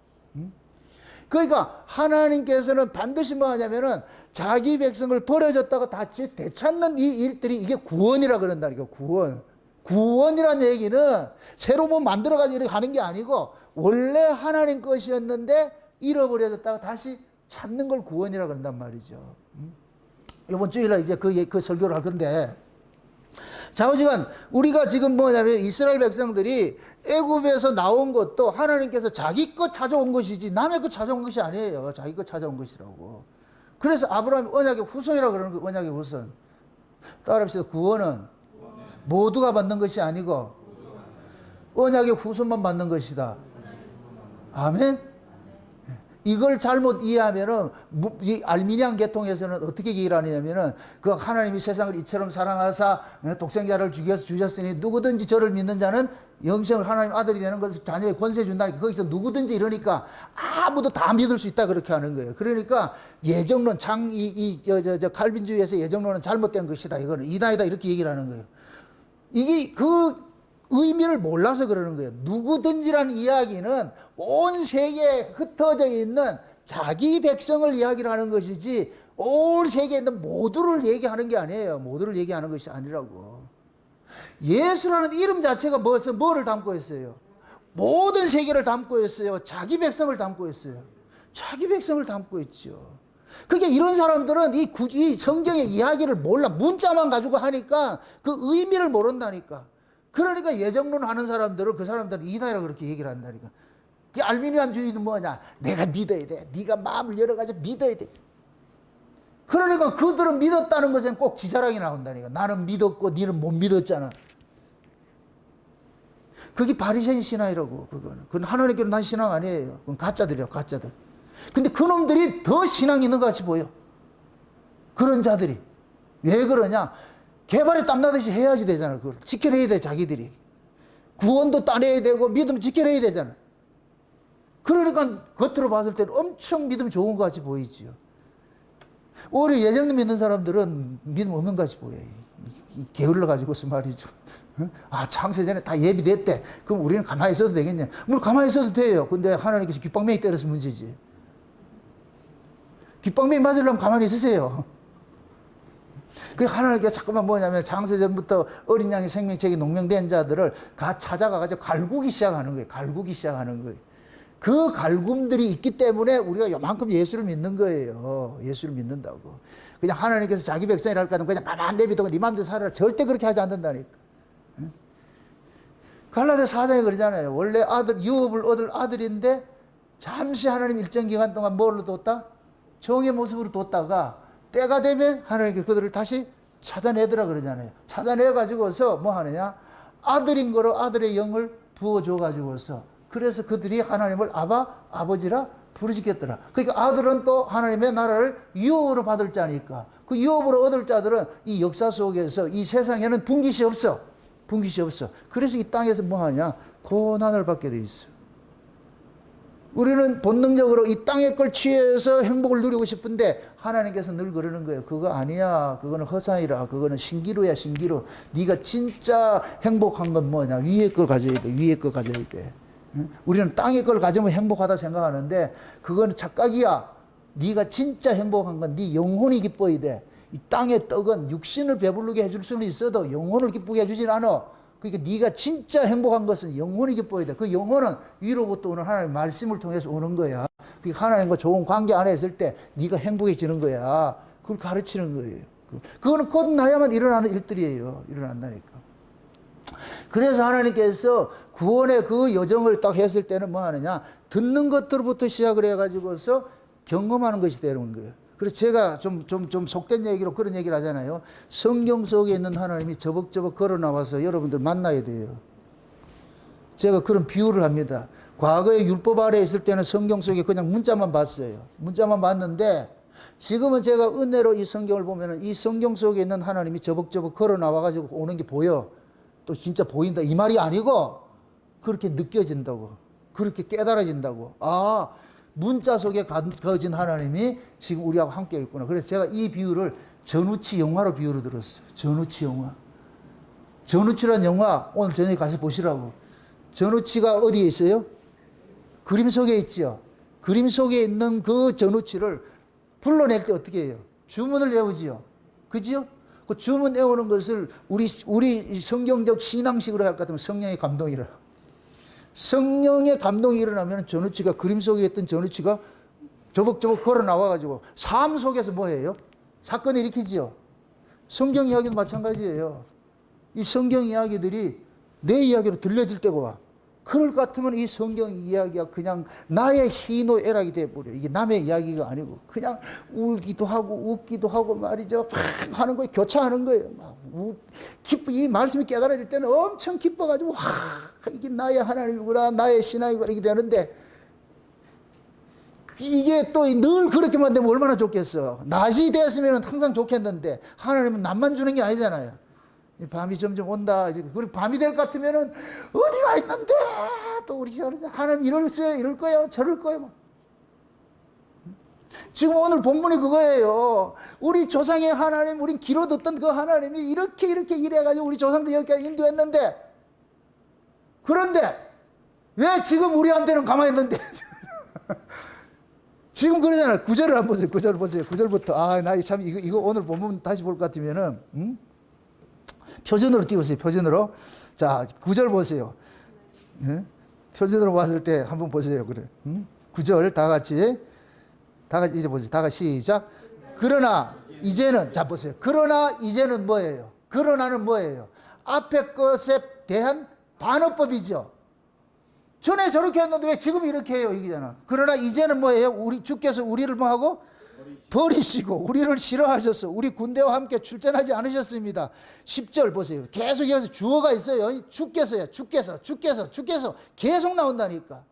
그러니까 하나님께서는 반드시 뭐 하냐면은 자기 백성을 버려졌다가 다시 되찾는 이 일들이 이게 구원이라 그런다니까. 구원. 구원이라는 얘기는 새로 뭐 만들어가지고 이렇게 가는 게 아니고 원래 하나님 것이었는데 잃어버려졌다가 다시 찾는 걸 구원이라 그런단 말이죠. 이번 주일날 이제 그 설교를 할 건데, 자오지간 우리가 지금 뭐냐면 이스라엘 백성들이 애굽에서 나온 것도 하나님께서 자기 것 찾아온 것이지 남의 것 찾아온 것이 아니에요. 자기 것 찾아온 것이라고. 그래서 아브라함이 언약의 후손이라고 그러는 거예요. 언약의 후손. 따라합시다. 구원은 모두가 받는 것이 아니고 언약의 후손만 받는 것이다. 아멘? 이걸 잘못 이해하면은, 이 알미니안 계통에서는 어떻게 얘기를 하냐면은, 그 하나님이 세상을 이처럼 사랑하사 독생자를 주셨으니 누구든지 저를 믿는 자는 영생을 하나님 아들이 되는 것을 자녀의 권세 준다니까. 거기서 누구든지 이러니까 아무도 다 믿을 수 있다 그렇게 하는 거예요. 그러니까 예정론, 칼빈주의에서 예정론은 잘못된 것이다. 이거는 이다이다 이렇게 얘기를 하는 거예요. 이게 그 의미를 몰라서 그러는 거예요. 누구든지라는 이야기는 온 세계에 흩어져 있는 자기 백성을 이야기를 하는 것이지 온 세계에 있는 모두를 얘기하는 게 아니에요. 모두를 얘기하는 것이 아니라고. 예수라는 이름 자체가 뭐를 담고 있어요? 모든 세계를 담고 있어요. 자기 백성을 담고 있어요. 자기 백성을 담고 있죠. 그게 이런 사람들은 이 성경의 이야기를 몰라. 문자만 가지고 하니까 그 의미를 모른다니까. 그러니까 예정론 하는 사람들은 그 사람들은 이다이라고 그렇게 얘기를 한다니까. 그 알미니안 주의는 뭐냐? 내가 믿어야 돼. 네가 마음을 열어가지고 믿어야 돼. 그러니까 그들은 믿었다는 것은 꼭 지자랑이 나온다니까. 나는 믿었고 너는 못 믿었잖아. 그게 바리새인 신앙이라고. 그건 하나님께로 난 신앙 아니에요. 그건 가짜들이에요. 가짜들. 근데 그놈들이 더 신앙이 있는 것 같이 보여. 그런 자들이. 왜 그러냐? 개발에 땀나듯이 해야지 되잖아. 그걸 지켜내야 돼, 자기들이. 구원도 따내야 되고 믿음 지켜내야 되잖아. 그러니까 겉으로 봤을 때는 엄청 믿음 좋은 것 같이 보이지요. 오히려 예정님 믿는 사람들은 믿음 없는 것 같이 보여요. 게을러가지고서 말이죠. 아, 창세전에 다 예비됐대. 그럼 우리는 가만히 있어도 되겠냐? 물론 가만히 있어도 돼요. 근데 하나님께서 귓방맹이 때려서 문제지. 귓방맹이 맞으려면 가만히 있으세요. 그 하나님께서 자꾸만 뭐냐면 창세전부터 어린 양의 생명책이 농명된 자들을 찾아가가지고 갈구기 시작하는 거예요. 갈구기 시작하는 거예요. 그 갈굼들이 있기 때문에 우리가 요만큼 예수를 믿는 거예요. 예수를 믿는다고. 그냥 하나님께서 자기 백성이랄 까는 그냥 가만 내비두고 네 맘대로 살아라. 절대 그렇게 하지 않는다니까. 갈라디아 4장에 그러잖아요. 원래 유업을 얻을 아들인데 잠시 하나님 일정 기간 동안 뭘로 뒀다? 종의 모습으로 뒀다가 때가 되면 하나님께 그들을 다시 찾아내더라 그러잖아요. 찾아내가지고서 뭐 하느냐? 아들인 거로 아들의 영을 부어줘가지고서 그래서 그들이 하나님을 아버지라 부르짖겠더라. 그러니까 아들은 또 하나님의 나라를 유업으로 받을 자니까 그 유업으로 얻을 자들은 이 역사 속에서 이 세상에는 분깃이 없어. 분깃이 없어. 그래서 이 땅에서 뭐 하냐? 고난을 받게 돼 있어. 우리는 본능적으로 이 땅의 걸 취해서 행복을 누리고 싶은데 하나님께서 늘 그러는 거예요. 그거 아니야. 그거는 허상이라. 그거는 신기루야, 신기루. 네가 진짜 행복한 건 뭐냐? 위의 걸 가져야 돼. 위의 걸 가져야 돼. 우리는 땅의 걸 가지면 행복하다 생각하는데 그건 착각이야. 네가 진짜 행복한 건 네 영혼이 기뻐야 돼. 이 땅의 떡은 육신을 배부르게 해줄 수는 있어도 영혼을 기쁘게 해주진 않아. 그러니까 네가 진짜 행복한 것은 영혼이 기뻐야 돼. 그 영혼은 위로부터 오는 하나님의 말씀을 통해서 오는 거야. 그러니까 하나님과 좋은 관계 안에 있을 때 네가 행복해지는 거야. 그걸 가르치는 거예요. 그거는 곧 나야만 일어나는 일들이에요. 일어난다니까. 그래서 하나님께서 구원의 그 여정을 딱 했을 때는 뭐 하느냐? 듣는 것들부터 시작을 해가지고서 경험하는 것이 되는 거예요. 그래서 제가 좀 속된 얘기로 그런 얘기를 하잖아요. 성경 속에 있는 하나님이 저벅저벅 걸어 나와서 여러분들 만나야 돼요. 제가 그런 비유를 합니다. 과거에 율법 아래에 있을 때는 성경 속에 그냥 문자만 봤어요. 문자만 봤는데 지금은 제가 은혜로 이 성경을 보면은 이 성경 속에 있는 하나님이 저벅저벅 걸어 나와가지고 오는 게 보여. 또 진짜 보인다. 이 말이 아니고 그렇게 느껴진다고. 그렇게 깨달아진다고. 아, 문자 속에 거진 하나님이 지금 우리하고 함께 있구나. 그래서 제가 이 비유를 전우치 영화로 비유를 들었어요. 전우치 영화. 전우치란 영화 오늘 저녁에 가서 보시라고. 전우치가 어디에 있어요? 그림 속에 있죠. 그림 속에 있는 그 전우치를 불러낼 때 어떻게 해요? 주문을 외우지요. 그지요? 그 주문 외우는 것을 우리 성경적 신앙식으로 할 것 같으면 성령의 감동이라. 성령의 감동이 일어나면 전우치가 그림 속에 있던 전우치가 저벅저벅 걸어 나와가지고 삶 속에서 뭐예요? 사건을 일으키지요. 성경 이야기도 마찬가지예요. 이 성경 이야기들이 내 이야기로 들려질 때가 와. 그럴 것 같으면 이 성경 이야기가 그냥 나의 희노애락이 돼버려. 이게 남의 이야기가 아니고 그냥 울기도 하고 웃기도 하고 말이죠. 막 하는 거예요. 교차하는 거예요. 이 말씀이 깨달아질 때는 엄청 기뻐가지고 와 이게 나의 하나님이구나 나의 신앙이구나 이게 되는데 이게 또 늘 그렇게만 되면 얼마나 좋겠어. 낮이 되었으면 항상 좋겠는데 하나님은 낮만 주는 게 아니잖아요. 밤이 점점 온다. 그리고 밤이 될 것 같으면은 어디가 있는데 또 우리 하나님 이럴 거예요. 저럴 거예요. 지금 오늘 본문이 그거예요. 우리 조상의 하나님, 우리 귀로 듣던 그 하나님이 이렇게 일해가지고 우리 조상들 여기까지 인도했는데, 그런데 왜 지금 우리한테는 가만히 있는데 지금 그러잖아요. 구절을 한번 보세요. 구절을 보세요. 구절부터. 아, 나 참 이거 오늘 본문 다시 볼 것 같으면은 표준으로 띄우세요. 표준으로. 자, 구절 보세요. 표준으로 봤을 때 한번 보세요. 그래. 구절 다 같이 이제 보세요. 다 같이 시작. 그러나 이제는, 자 보세요. 그러나 이제는 뭐예요? 그러나는 뭐예요? 앞에 것에 대한 반어법이죠. 전에 저렇게 했는데 왜 지금 이렇게 해요? 이거잖아. 그러나 이제는 뭐예요? 주께서 우리를 뭐하고? 버리시고 우리를 싫어하셔서 우리 군대와 함께 출전하지 않으셨습니다. 10절 보세요. 계속 여기서 주어가 있어요. 주께서 계속 나온다니까.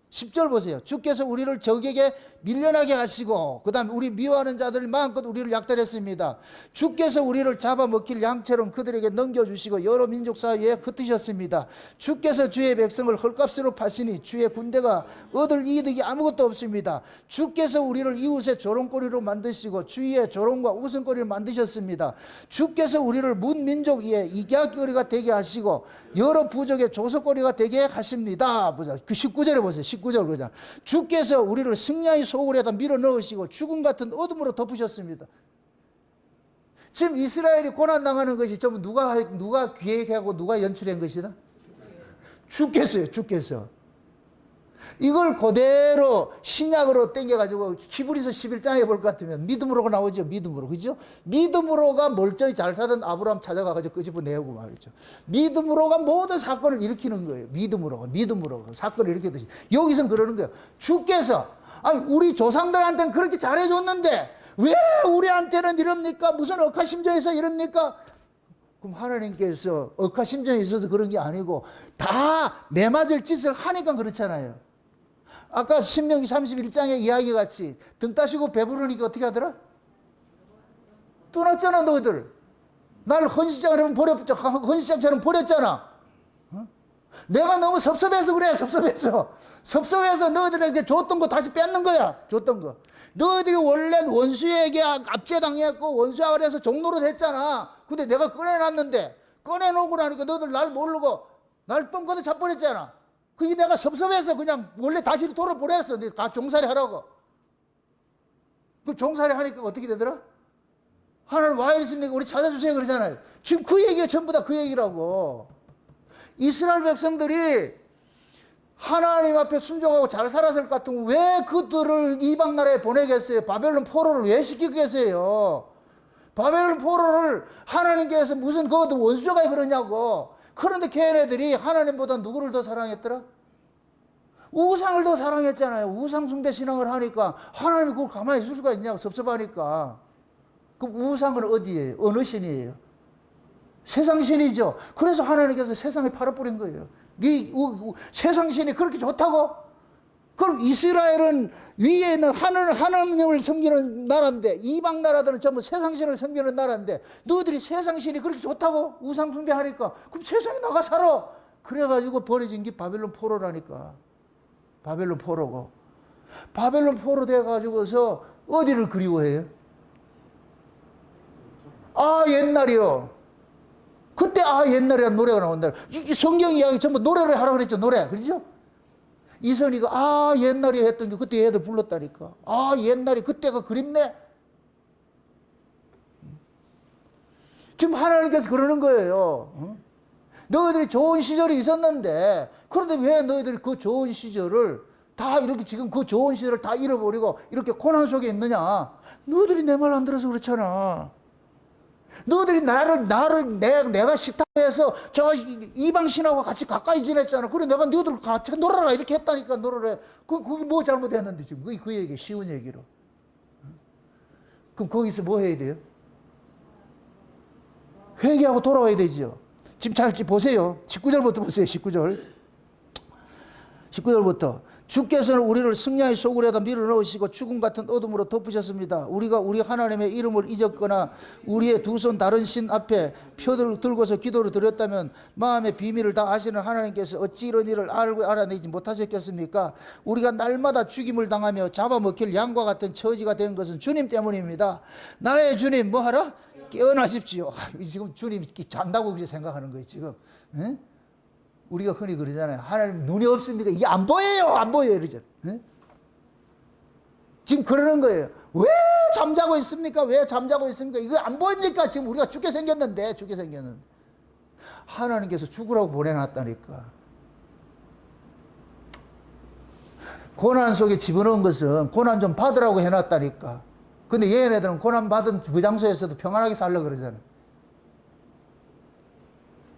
10절 보세요. 주께서 우리를 적에게 밀려나게 하시고 그 다음에 우리 미워하는 자들을 마음껏 우리를 약탈했습니다. 주께서 우리를 잡아먹힐 양처럼 그들에게 넘겨주시고 여러 민족 사이에 흩으셨습니다. 주께서 주의 백성을 헐값으로 파시니 주의 군대가 얻을 이득이 아무것도 없습니다. 주께서 우리를 이웃의 조롱거리로 만드시고 주위의 조롱과 웃음거리를 만드셨습니다. 주께서 우리를 문민족 위에 이야기거리가 되게 하시고 여러 부족의 조석거리가 되게 하십니다. 보자. 그 19절에 보세요. 19절 그러자. 주께서 우리를 승리의 소굴에다 밀어 넣으시고 죽음 같은 어둠으로 덮으셨습니다. 지금 이스라엘이 고난당하는 것이 전부 누가 기획하고 누가 연출한 것이다? 주께서요. 주께서. 이걸 그대로 신약으로 땡겨가지고 히브리서 11장에 볼 것 같으면 믿음으로가 나오죠. 믿음으로. 그죠? 믿음으로가 멀쩡히 잘 사던 아브라함 찾아가가지고 끄집어 내고 말이죠. 믿음으로가 모든 사건을 일으키는 거예요. 믿음으로 사건을 일으키듯이. 여기서는 그러는 거예요. 주께서, 아니, 우리 조상들한테는 그렇게 잘해줬는데 왜 우리한테는 이럽니까? 무슨 억하심정에서 이럽니까? 그럼 하나님께서 억하심정이 있어서 그런 게 아니고 다 내맞을 짓을 하니까 그렇잖아요. 아까 신명기 31장의 이야기 같이 등 따시고 배부르니까 어떻게 하더라? 떠났잖아. 너희들 날 헌신장처럼 버렸잖아. 내가 너무 섭섭해서 그래. 섭섭해서 너희들에게 줬던 거 다시 뺏는 거야. 줬던 거. 너희들이 원래 원수에게 압제당했고 원수 아래에서 종로로 됐잖아. 근데 내가 꺼내놨는데 꺼내놓고 나니까 너희들 날 모르고 날 뻥거도 잡버렸잖아. 그게 내가 섭섭해서 그냥 원래 다시 돌아보냈어. 다 종살이 하라고. 그 종살이 하니까 어떻게 되더라? 하나님 와 있습니까? 우리 찾아주세요 그러잖아요. 지금 그 얘기가 전부 다 그 얘기라고. 이스라엘 백성들이 하나님 앞에 순종하고 잘 살았을 것 같으면 왜 그들을 이방 나라에 보내겠어요? 바벨론 포로를 왜 시키겠어요? 바벨론 포로를 하나님께서 무슨 그것도 원수가 그러냐고. 그런데 걔네들이 하나님보다 누구를 더 사랑했더라? 우상을 더 사랑했잖아요. 우상 숭배 신앙을 하니까 하나님이 그걸 가만히 있을 수가 있냐고. 섭섭하니까. 그럼 우상은 어디예요? 어느 신이에요? 세상 신이죠. 그래서 하나님께서 세상을 팔아버린 거예요. 세상 신이 그렇게 좋다고? 그럼 이스라엘은 위에 있는 하나님을 섬기는 나라인데 이방 나라들은 전부 세상 신을 섬기는 나라인데 너희들이 세상 신이 그렇게 좋다고? 우상 숭배하니까 그럼 세상에 나가 살아. 그래가지고 버려진 게 바벨론 포로라니까. 바벨론 포로고. 바벨론 포로 돼가지고서 어디를 그리워해요? 아, 옛날이요. 그때 옛날이란 노래가 나온다. 이 성경 이야기 전부 노래를 하라고 그랬죠. 노래. 그렇죠? 이선희가 옛날에 했던 게 그때 애들 불렀다니까. 옛날에 그때가 그립네. 지금 하나님께서 그러는 거예요. 너희들이 좋은 시절이 있었는데 그런데 왜 너희들이 그 좋은 시절을 다 이렇게 지금 그 좋은 시절을 다 잃어버리고 이렇게 고난 속에 있느냐. 너희들이 내 말 안 들어서 그렇잖아. 너희들이 내가 식탁에서 저 이방신하고 같이 가까이 지냈잖아. 그래 내가 너희들 같이 놀아라 이렇게 했다니까. 놀아라. 그게 뭐 잘못했는데 지금 그 얘기 쉬운 얘기로. 그럼 거기서 뭐 해야 돼요? 회개하고 돌아와야 되지요. 지금 잘 보세요. 19절부터 보세요. 19절부터 주께서는 우리를 승리의 소굴에다 밀어넣으시고 죽음 같은 어둠으로 덮으셨습니다. 우리가 우리 하나님의 이름을 잊었거나 우리의 두 손 다른 신 앞에 표를 들고서 기도를 드렸다면 마음의 비밀을 다 아시는 하나님께서 어찌 이런 일을 알고 알아내지 못하셨겠습니까? 우리가 날마다 죽임을 당하며 잡아먹힐 양과 같은 처지가 된 것은 주님 때문입니다. 나의 주님 뭐하라? 깨어나십시오. 지금 주님 잔다고 그렇게 생각하는 거예요 지금. 에? 우리가 흔히 그러잖아요. 하나님 눈이 없습니까? 이게 안 보여요. 안 보여요. 이러잖아요. 네? 지금 그러는 거예요. 왜 잠자고 있습니까? 왜 잠자고 있습니까? 이거 안 보입니까? 지금 우리가 죽게 생겼는데. 하나님께서 죽으라고 보내놨다니까. 고난 속에 집어넣은 것은 고난 좀 받으라고 해놨다니까. 근데 얘네들은 고난 받은 그 장소에서도 평안하게 살려고 그러잖아요.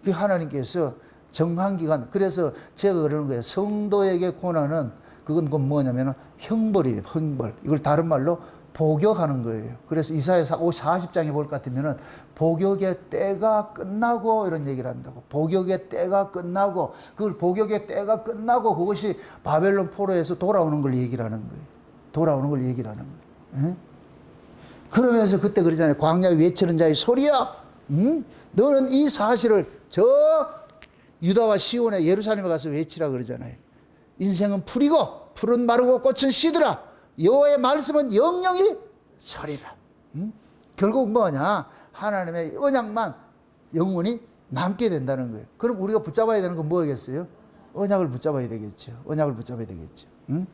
그 하나님께서 정한기간, 그래서 제가 그러는 거예요. 성도에게 고난은 그건 뭐냐면 형벌이에요. 형벌. 이걸 다른 말로 복역하는 거예요. 그래서 이사야 40장에 볼 것 같으면 복역의 때가 끝나고 이런 얘기를 한다고. 복역의 때가 끝나고, 그걸 복역의 때가 끝나고 그것이 바벨론 포로에서 돌아오는 걸 얘기를 하는 거예요. 돌아오는 걸 얘기를 하는 거예요. 에? 그러면서 그때 그러잖아요. 광야에 외치는 자의 소리야. 응? 너는 이 사실을 저 유다와 시온에 예루살렘에 가서 외치라 그러잖아요. 인생은 풀이고 풀은 마르고 꽃은 시들아 여호와의 말씀은 영영이 서리라. 응? 결국 뭐냐? 하나님의 언약만 영원히 남게 된다는 거예요. 그럼 우리가 붙잡아야 되는 건 뭐겠어요? 언약을 붙잡아야 되겠죠. 언약을 붙잡아야 되겠죠. 응?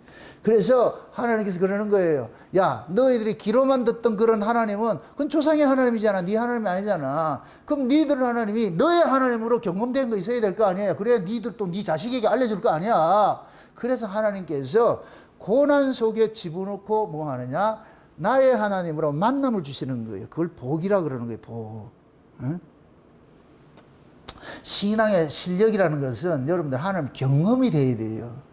그래서 하나님께서 그러는 거예요. 야, 너희들이 귀로만 듣던 그런 하나님은 그건 조상의 하나님이잖아. 네 하나님이 아니잖아. 그럼 니들 하나님이 너의 하나님으로 경험된 거 있어야 될 거 아니에요. 그래야 니들 또 네 자식에게 알려줄 거 아니야. 그래서 하나님께서 고난 속에 집어넣고 뭐 하느냐? 나의 하나님으로 만남을 주시는 거예요. 그걸 복이라 그러는 거예요. 복. 응? 신앙의 실력이라는 것은 여러분들 하나님 경험이 돼야 돼요.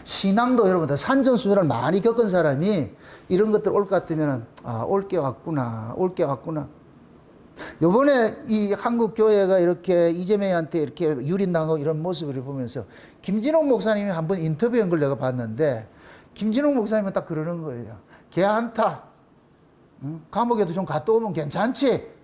신앙도 여러분들 산전수전을 많이 겪은 사람이 이런 것들 올 것 같으면 올 게 왔구나. 요번에 이 한국 교회가 이렇게 이재명한테 이렇게 유린당하고 이런 모습을 보면서 김진홍 목사님이 한번 인터뷰한 걸 내가 봤는데 김진홍 목사님은 딱 그러는 거예요. 걔 안타. 감옥에도 좀 갔다 오면 괜찮지.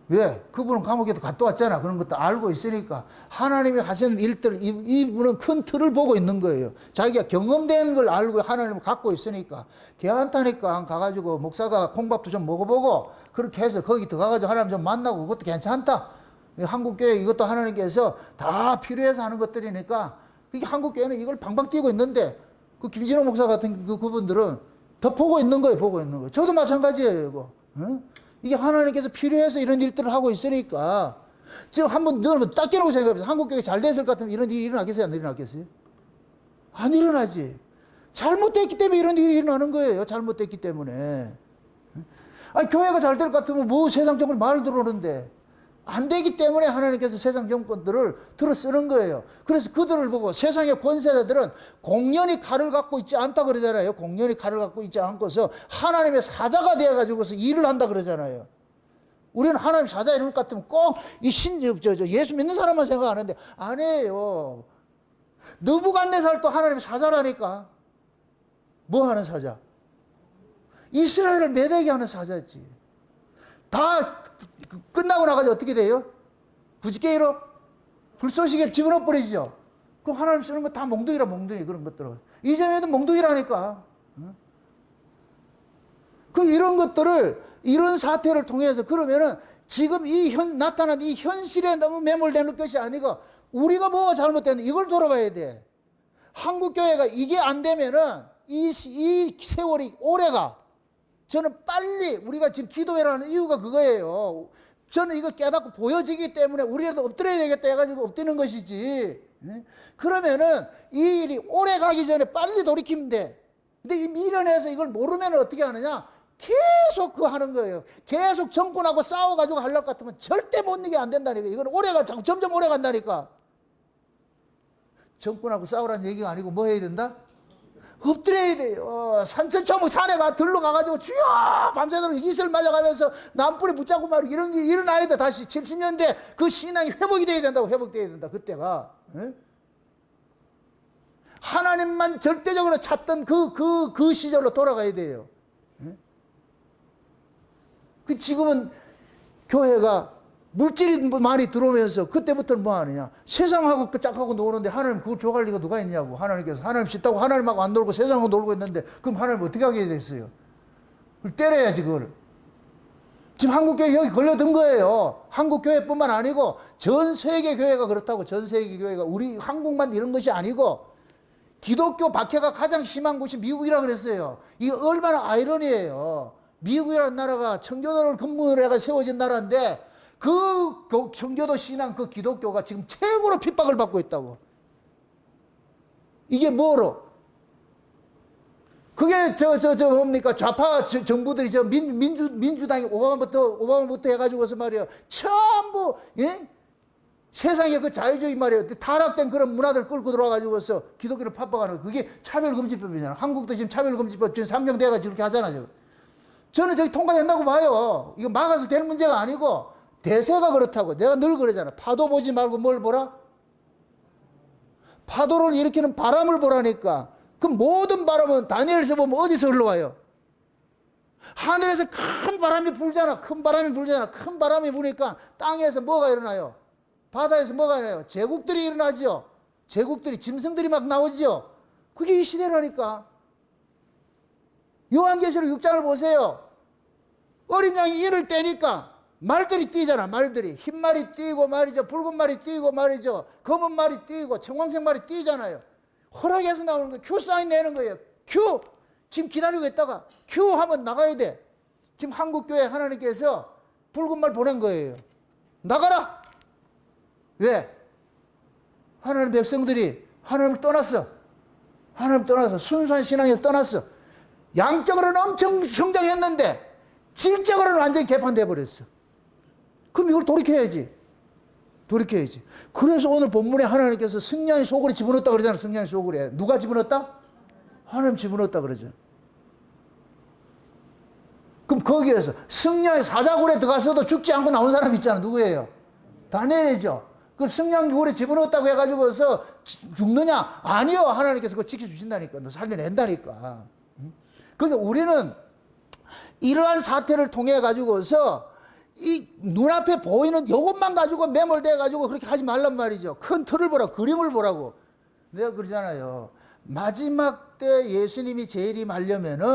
왜? 그분은 감옥에도 갔다 왔잖아. 그런 것도 알고 있으니까. 하나님이 하시는 일들, 이분은 큰 틀을 보고 있는 거예요. 자기가 경험된 걸 알고 하나님을 갖고 있으니까. 괜찮다니까 가가지고 목사가 콩밥도 좀 먹어보고 그렇게 해서 거기 들어가가지고 하나님 좀 만나고 그것도 괜찮다. 한국교회 이것도 하나님께서 다 필요해서 하는 것들이니까 이게 한국교회는 이걸 방방 뛰고 있는데 그 김진호 목사 같은 그분들은 더 보고 있는 거예요. 보고 있는 거예요. 저도 마찬가지예요. 이거. 응? 이게 하나님께서 필요해서 이런 일들을 하고 있으니까 지금 한번 여러분 딱 깨놓고 생각해보세요. 한국교회 잘 됐을 것 같으면 이런 일이 일어나겠어요? 안 일어나겠어요? 안 일어나지. 잘못됐기 때문에 이런 일이 일어나는 거예요. 잘못됐기 때문에. 아니 교회가 잘 될 것 같으면 뭐 세상 정권 말 들어오는데 안 되기 때문에 하나님께서 세상 정권들을 들어 쓰는 거예요. 그래서 그들을 보고 세상의 권세자들은 공연히 칼을 갖고 있지 않다 그러잖아요. 공연히 칼을 갖고 있지 않고서 하나님의 사자가 되어가지고서 일을 한다 그러잖아요. 우리는 하나님 사자 이런 것 같으면 꼭 이 예수 믿는 사람만 생각하는데 아니에요. 느부갓네살도 하나님의 사자라니까. 뭐 하는 사자? 이스라엘을 매대게 하는 사자지. 다 끝나고 나가지고 어떻게 돼요? 부지게이로 불쏘시개 집어넣어 버리죠. 그 하나님 쓰는 거 다 몽둥이라 몽둥이 그런 것들은. 이전에도 몽둥이라니까. 그 이런 것들을 이런 사태를 통해서 그러면은 지금 나타난 이 현실에 너무 매몰되는 것이 아니고 우리가 뭐가 잘못됐는데 이걸 돌아봐야 돼. 한국교회가 이게 안 되면은 이 세월이 오래가. 저는 빨리 우리가 지금 기도회라는 이유가 그거예요. 저는 이거 깨닫고 보여지기 때문에 우리라도 엎드려야 되겠다 해가지고 엎드리는 것이지. 그러면은 이 일이 오래 가기 전에 빨리 돌이키면 돼. 근데 이 미련해서 이걸 모르면 어떻게 하느냐? 계속 그거 하는 거예요. 계속 정권하고 싸워가지고 하려고 같으면 절대 못 이게 안 된다니까. 이건 점점 오래 간다니까. 정권하고 싸우라는 얘기가 아니고 뭐 해야 된다? 엎드려야 돼요. 산천초목 산에 들러 가가지고 주여 밤새도록 이슬 맞아가면서 남불에 붙잡고 말이고 이런 게 일어나야 돼. 다시 70년대 그 신앙이 회복이 돼야 된다고. 회복돼야 된다. 그때가. 에? 하나님만 절대적으로 찾던 그 시절로 돌아가야 돼요. 그 지금은 교회가 물질이 많이 들어오면서 그때부터는 뭐 하느냐. 세상하고 짝하고 노는데 하나님 그걸 줘갈 리가 누가 있냐고. 하나님께서 하나님 싫다고 하나님하고 안 놀고 세상하고 놀고 있는데 그럼 하나님 어떻게 하게 됐어요? 그걸 때려야지 그걸. 지금 한국교회 여기 걸려든 거예요. 한국교회뿐만 아니고 전 세계 교회가 그렇다고. 전 세계 교회가 우리 한국만 이런 것이 아니고 기독교 박해가 가장 심한 곳이 미국이라 그랬어요. 이게 얼마나 아이러니예요. 미국이라는 나라가 청교도를 근본으로 해가 세워진 나라인데 그 청교도 신앙 그 기독교가 지금 최고로 핍박을 받고 있다고. 이게 뭐로? 그게 뭡니까? 좌파 정부들이 민주당이 오바마부터 해가지고서 말이에요. 전부, 예? 세상에 그 자유주의 말이에요. 타락된 그런 문화들 끌고 들어와가지고서 기독교를 핍박하는 거. 그게 차별금지법이잖아. 한국도 지금 차별금지법 지금 상정돼가지고 그렇게 하잖아요. 저는 저기 통과된다고 봐요. 이거 막아서 되는 문제가 아니고 대세가 그렇다고. 내가 늘 그러잖아. 파도 보지 말고 뭘 보라? 파도를 일으키는 바람을 보라니까. 그 모든 바람은 다니엘서 보면 어디서 흘러와요? 하늘에서 큰 바람이 불잖아. 큰 바람이 불잖아. 큰 바람이 부니까 땅에서 뭐가 일어나요? 바다에서 뭐가 일어나요? 제국들이 일어나죠. 제국들이, 짐승들이 막 나오죠. 그게 이 시대라니까. 요한계시록 6장을 보세요. 어린 양이 이를 떼니까 말들이 뛰잖아. 말들이. 흰 말이 뛰고 말이죠. 붉은 말이 뛰고 말이죠. 검은 말이 뛰고 청광색 말이 뛰잖아요. 허락해서 나오는 거예요. 큐 사인 내는 거예요. 큐! 지금 기다리고 있다가 큐 하면 나가야 돼. 지금 한국교회 하나님께서 붉은 말 보낸 거예요. 나가라! 왜? 하나님 백성들이 하나님을 떠났어. 하나님 떠나서 순수한 신앙에서 떠났어. 양적으로는 엄청 성장했는데 질적으로는 완전히 개판돼 버렸어. 그럼 이걸 돌이켜야지. 돌이켜야지. 그래서 오늘 본문에 하나님께서 승냥이 소굴에 집어넣었다 그러잖아. 승냥이 소굴에. 누가 집어넣었다? 하나님 집어넣었다 그러죠. 그럼 거기에서 승냥이 사자굴에 들어가서도 죽지 않고 나온 사람 있잖아. 누구예요? 다니엘이죠. 그 승냥굴에 집어넣었다고 해가지고서 죽느냐? 아니요. 하나님께서 그거 지켜주신다니까. 너 살려낸다니까. 그러니까 우리는 이러한 사태를 통해 가지고서 이 눈앞에 보이는 이것만 가지고 매몰돼 가지고 그렇게 하지 말란 말이죠. 큰 틀을 보라고, 그림을 보라고. 내가 그러잖아요. 마지막 때 예수님이 재림하려면은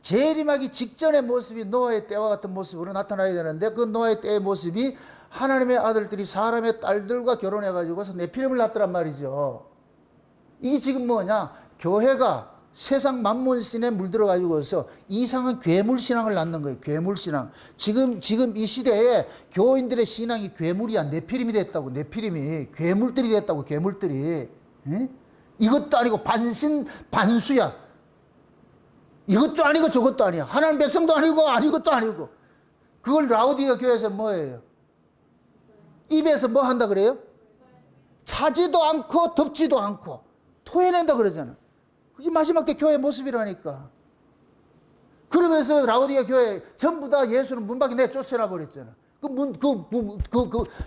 재림하기 직전의 모습이 노아의 때와 같은 모습으로 나타나야 되는데 그 노아의 때의 모습이 하나님의 아들들이 사람의 딸들과 결혼해 가지고서 네피림을 낳더란 말이죠. 이게 지금 뭐냐? 교회가 세상 만몬신에 물들어 가지고서 이상한 괴물신앙을 낳는 거예요. 괴물신앙. 지금 이 시대에 교인들의 신앙이 괴물이야. 네피림이 됐다고. 네피림이 괴물들이 됐다고. 괴물들이. 에? 이것도 아니고 반수야. 이것도 아니고 저것도 아니야. 하나님 백성도 아니고 아니것도 아니고. 그걸 라우디가 교회에서 뭐예요? 입에서 뭐 한다 그래요? 차지도 않고 덮지도 않고 토해낸다 그러잖아. 그게 마지막 때 교회의 모습이라니까. 그러면서 라우디가 교회 전부 다 예수는 문 밖에 내쫓아나 버렸잖아.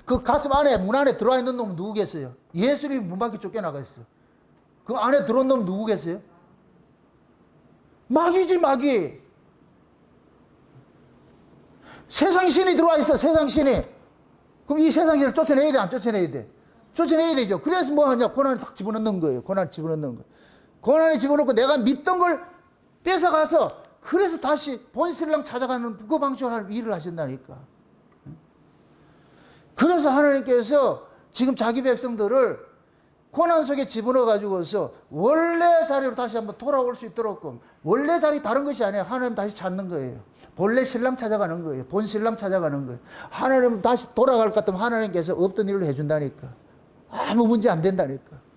그 가슴 안에, 문 안에 들어와 있는 놈은 누구겠어요? 예수님이 문 밖에 쫓겨나가 있어. 그 안에 들어온 놈은 누구겠어요? 마귀지, 마귀. 세상 신이 들어와 있어, 세상 신이. 그럼 이 세상 신을 쫓아내야 돼, 안 쫓아내야 돼? 쫓아내야 되죠. 그래서 뭐 하냐? 고난을 딱 집어넣는 거예요. 고난을 집어넣는 거예요. 고난에 집어넣고 내가 믿던 걸 뺏어가서 그래서 다시 본신랑 찾아가는 그 방식으로 하는 일을 하신다니까. 그래서 하나님께서 지금 자기 백성들을 고난 속에 집어넣어 가지고서 원래 자리로 다시 한번 돌아올 수 있도록 원래 자리 다른 것이 아니에요. 하나님 다시 찾는 거예요. 본래 신랑 찾아가는 거예요. 본 신랑 찾아가는 거예요. 하나님 다시 돌아갈 것 같으면 하나님께서 없던 일로 해준다니까. 아무 문제 안 된다니까.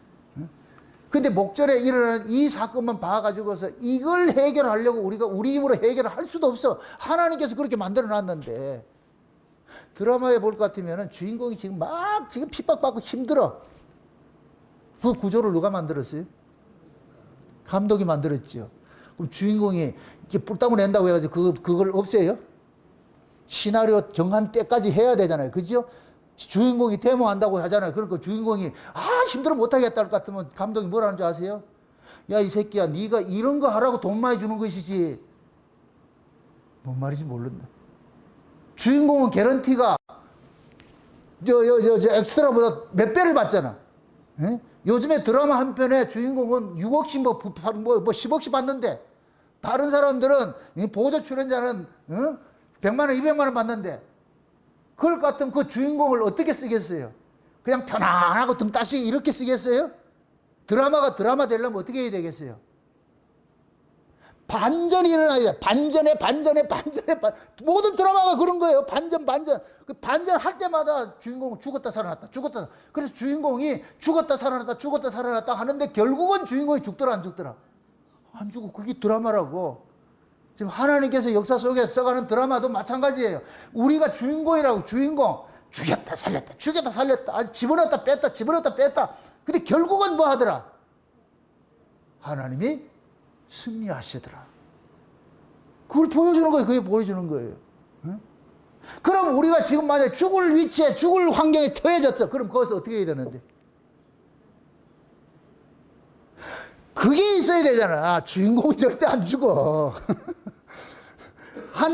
근데 목전에 일어나는 이 사건만 봐가지고서 이걸 해결하려고 우리가 우리 힘으로 해결을 할 수도 없어. 하나님께서 그렇게 만들어 놨는데. 드라마에 볼 것 같으면 주인공이 지금 지금 핍박받고 힘들어. 그 구조를 누가 만들었어요? 감독이 만들었죠. 그럼 주인공이 이렇게 뿔따구 낸다고 해가지고 그걸 없애요? 시나리오 정한 때까지 해야 되잖아요. 그죠? 주인공이 데모한다고 하잖아요. 그러니까 주인공이 힘들어 못하겠다 할 것 같으면 감독이 뭐라는 줄 아세요? 야, 이 새끼야, 네가 이런 거 하라고 돈 많이 주는 것이지. 뭔 말인지 모른다. 주인공은 개런티가 엑스트라보다 몇 배를 받잖아. 예? 요즘에 드라마 한 편에 주인공은 6억씩 뭐 10억씩 받는데, 다른 사람들은 보조 출연자는 100만 원, 200만 원 받는데, 그걸 같으면 그 주인공을 어떻게 쓰겠어요? 그냥 편안하고 등 따시게 이렇게 쓰겠어요? 드라마가 드라마 되려면 어떻게 해야 되겠어요? 반전이 일어나야 돼. 반전에. 모든 드라마가 그런 거예요. 반전. 그 반전할 때마다 주인공은 죽었다 살아났다. 그래서 주인공이 죽었다 살아났다 하는데 결국은 주인공이 죽더라, 안 죽더라? 안 죽어. 그게 드라마라고. 지금 하나님께서 역사 속에 써가는 드라마도 마찬가지예요. 우리가 주인공이라고. 주인공. 죽였다 살렸다. 아주 집어넣었다 뺐다. 근데 결국은 뭐 하더라? 하나님이 승리하시더라. 그걸 보여주는 거예요. 그게 보여주는 거예요. 응? 그럼 우리가 지금 만약에 죽을 위치에, 죽을 환경에 처해졌어. 그럼 거기서 어떻게 해야 되는데? 그게 있어야 되잖아. 주인공은 절대 안 죽어.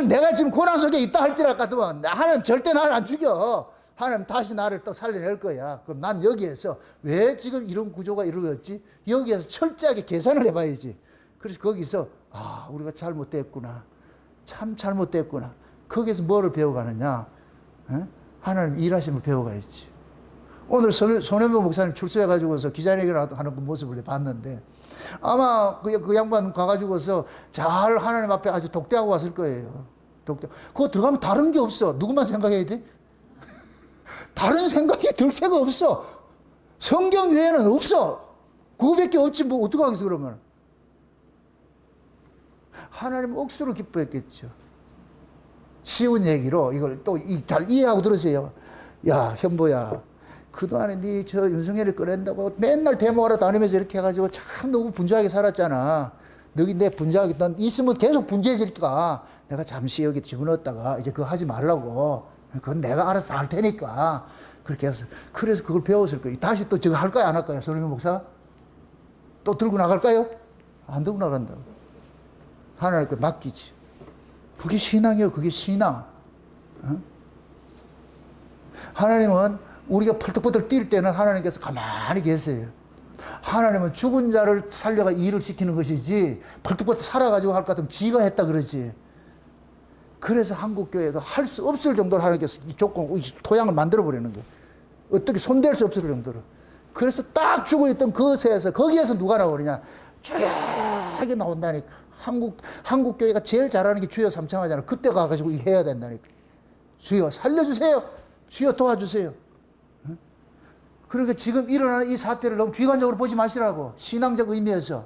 내가 지금 고난 속에 있다 할지라 같으면 하나님 절대 나를 안 죽여. 하나님 다시 나를 또 살려낼 거야. 그럼 난 여기에서 왜 지금 이런 구조가 이루어졌지? 여기에서 철저하게 계산을 해봐야지. 그래서 거기서 우리가 잘못됐구나. 참 잘못됐구나. 거기서 뭐를 배워가느냐? 하나님 일하심을 배워가야지. 오늘 손혜모 목사님 출소해가지고서 기자회견을 하는 그 모습을 봤는데, 아마 그 양반 가가지고서 잘 하나님 앞에 아주 독대하고 왔을 거예요. 그거 들어가면 다른 게 없어. 누구만 생각해야 돼? 다른 생각이 들 새가 없어. 성경 외에는 없어. 그거밖에 없지. 뭐 어떡하겠어 그러면. 하나님 억수로 기뻐했겠죠. 쉬운 얘기로 이걸 또 잘 이해하고 들으세요. 야, 현보야, 그동안에 네 저 윤석열을 꺼낸다고 맨날 데모하러 다니면서 이렇게 해가지고 참 너무 분주하게 살았잖아. 너희 내 분주하게, 넌 있으면 계속 분주해질까. 내가 잠시 여기 집어넣었다가 이제 그거 하지 말라고. 그건 내가 알아서 할 테니까. 그렇게 해서. 그래서 그걸 배웠을 거예요. 다시 또 저거 할까요? 안 할까요? 손흥민 목사? 또 들고 나갈까요? 안 들고 나간다고. 하나님께 맡기지. 그게 신앙이에요. 그게 신앙. 어? 하나님은 우리가 펄떡펄떡 뛸 때는 하나님께서 가만히 계세요. 하나님은 죽은 자를 살려가 일을 시키는 것이지 펄떡펄떡 살아가지고 할 것 같으면 지가 했다 그러지. 그래서 한국교회가 할 수 없을 정도로 하나님께서 이 조건, 이 토양을 만들어버리는 거예요. 어떻게 손댈 수 없을 정도로. 그래서 딱 죽어있던 그 새에서 거기에서 누가 나오느냐. 조용하게 나온다니까. 한국교회가 제일 잘하는 게 주여 삼창하잖아. 그때 가가지고 해야 된다니까. 주여 살려주세요. 주여 도와주세요. 그러니까 지금 일어나는 이 사태를 너무 비관적으로 보지 마시라고. 신앙적 의미에서.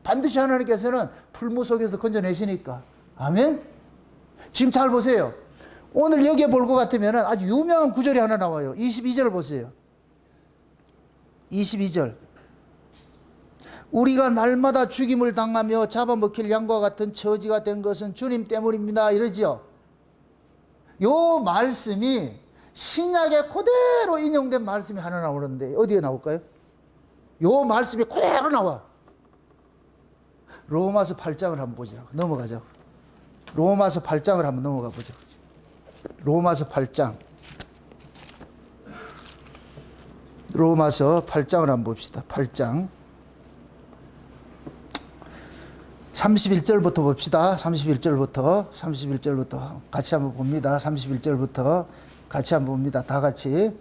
반드시 하나님께서는 풀무 속에서 건져내시니까. 아멘? 지금 잘 보세요. 오늘 여기에 볼 것 같으면 아주 유명한 구절이 하나 나와요. 22절 보세요. 22절. 우리가 날마다 죽임을 당하며 잡아먹힐 양과 같은 처지가 된 것은 주님 때문입니다. 이러지요. 요 말씀이 신약에 그대로 인용된 말씀이 하나 나오는데 어디에 나올까요? 요 말씀이 그대로 나와. 로마서 8장을 한번 보자고. 넘어가자고. 로마서 8장을 한번 넘어가 보자. 로마서 8장. 로마서 8장을 한번 봅시다. 8장. 31절부터 봅시다. 31절부터 같이 한번 봅니다. 31절부터 같이 한번 봅니다. 다 같이.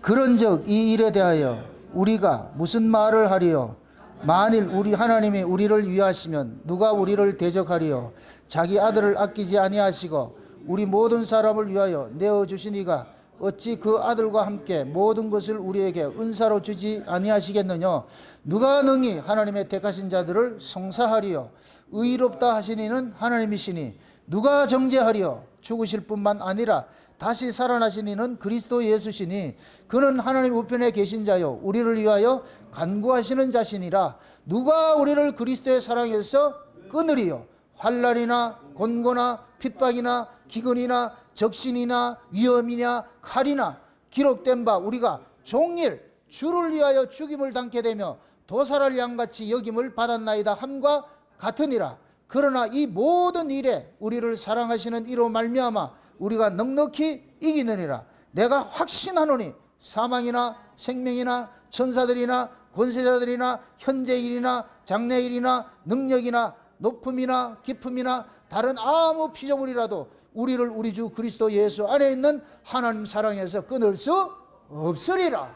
그런즉 이 일에 대하여 우리가 무슨 말을 하리요? 만일 우리 하나님이 우리를 위하시면 누가 우리를 대적하리요? 자기 아들을 아끼지 아니하시고 우리 모든 사람을 위하여 내어 주시니가 어찌 그 아들과 함께 모든 것을 우리에게 은사로 주지 아니하시겠느냐? 누가 능히 하나님의 택하신 자들을 송사하리요? 의롭다 하시니는 하나님이시니 누가 정죄하리요? 죽으실 뿐만 아니라 다시 살아나시니는 그리스도 예수시니 그는 하나님 우편에 계신 자요 우리를 위하여 간구하시는 자시니라. 누가 우리를 그리스도의 사랑에서 끊으리요? 환난이나 곤고나 핍박이나 기근이나 적신이나 위험이나 칼이나 기록된 바 우리가 종일 주를 위하여 죽임을 당케 되며 도살할 양같이 여김을 받았나이다 함과 같으니라. 그러나 이 모든 일에 우리를 사랑하시는 이로 말미암아 우리가 넉넉히 이기느니라. 내가 확신하노니 사망이나 생명이나 천사들이나 권세자들이나 현재일이나 장래일이나 능력이나 높음이나 깊음이나 다른 아무 피조물이라도 우리를 우리 주 그리스도 예수 안에 있는 하나님 사랑에서 끊을 수 없으리라.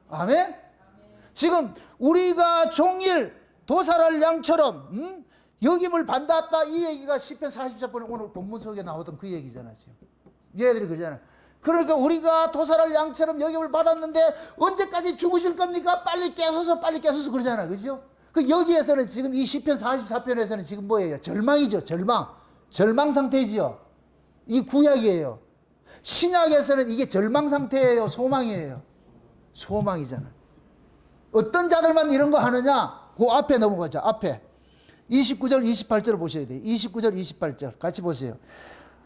아멘. 지금 우리가 종일 도살할 양처럼 여김을 받았다, 이 얘기가 시편 44편 오늘 본문 속에 나오던 그 얘기잖아. 지금 얘들이 그러잖아. 그러니까 우리가 도살할 양처럼 여김을 받았는데 언제까지 죽으실 겁니까? 빨리 깨소서 그러잖아. 그죠? 그 여기에서는 지금 이 시편 44편에서는 지금 뭐예요? 절망이죠. 절망 상태지요. 이 구약이에요. 신약에서는 이게 절망 상태예요, 소망이에요? 소망이잖아. 어떤 자들만 이런 거 하느냐? 그 앞에 넘어가죠. 앞에 29절 28절을 보셔야 돼요. 29절 28절 같이 보세요.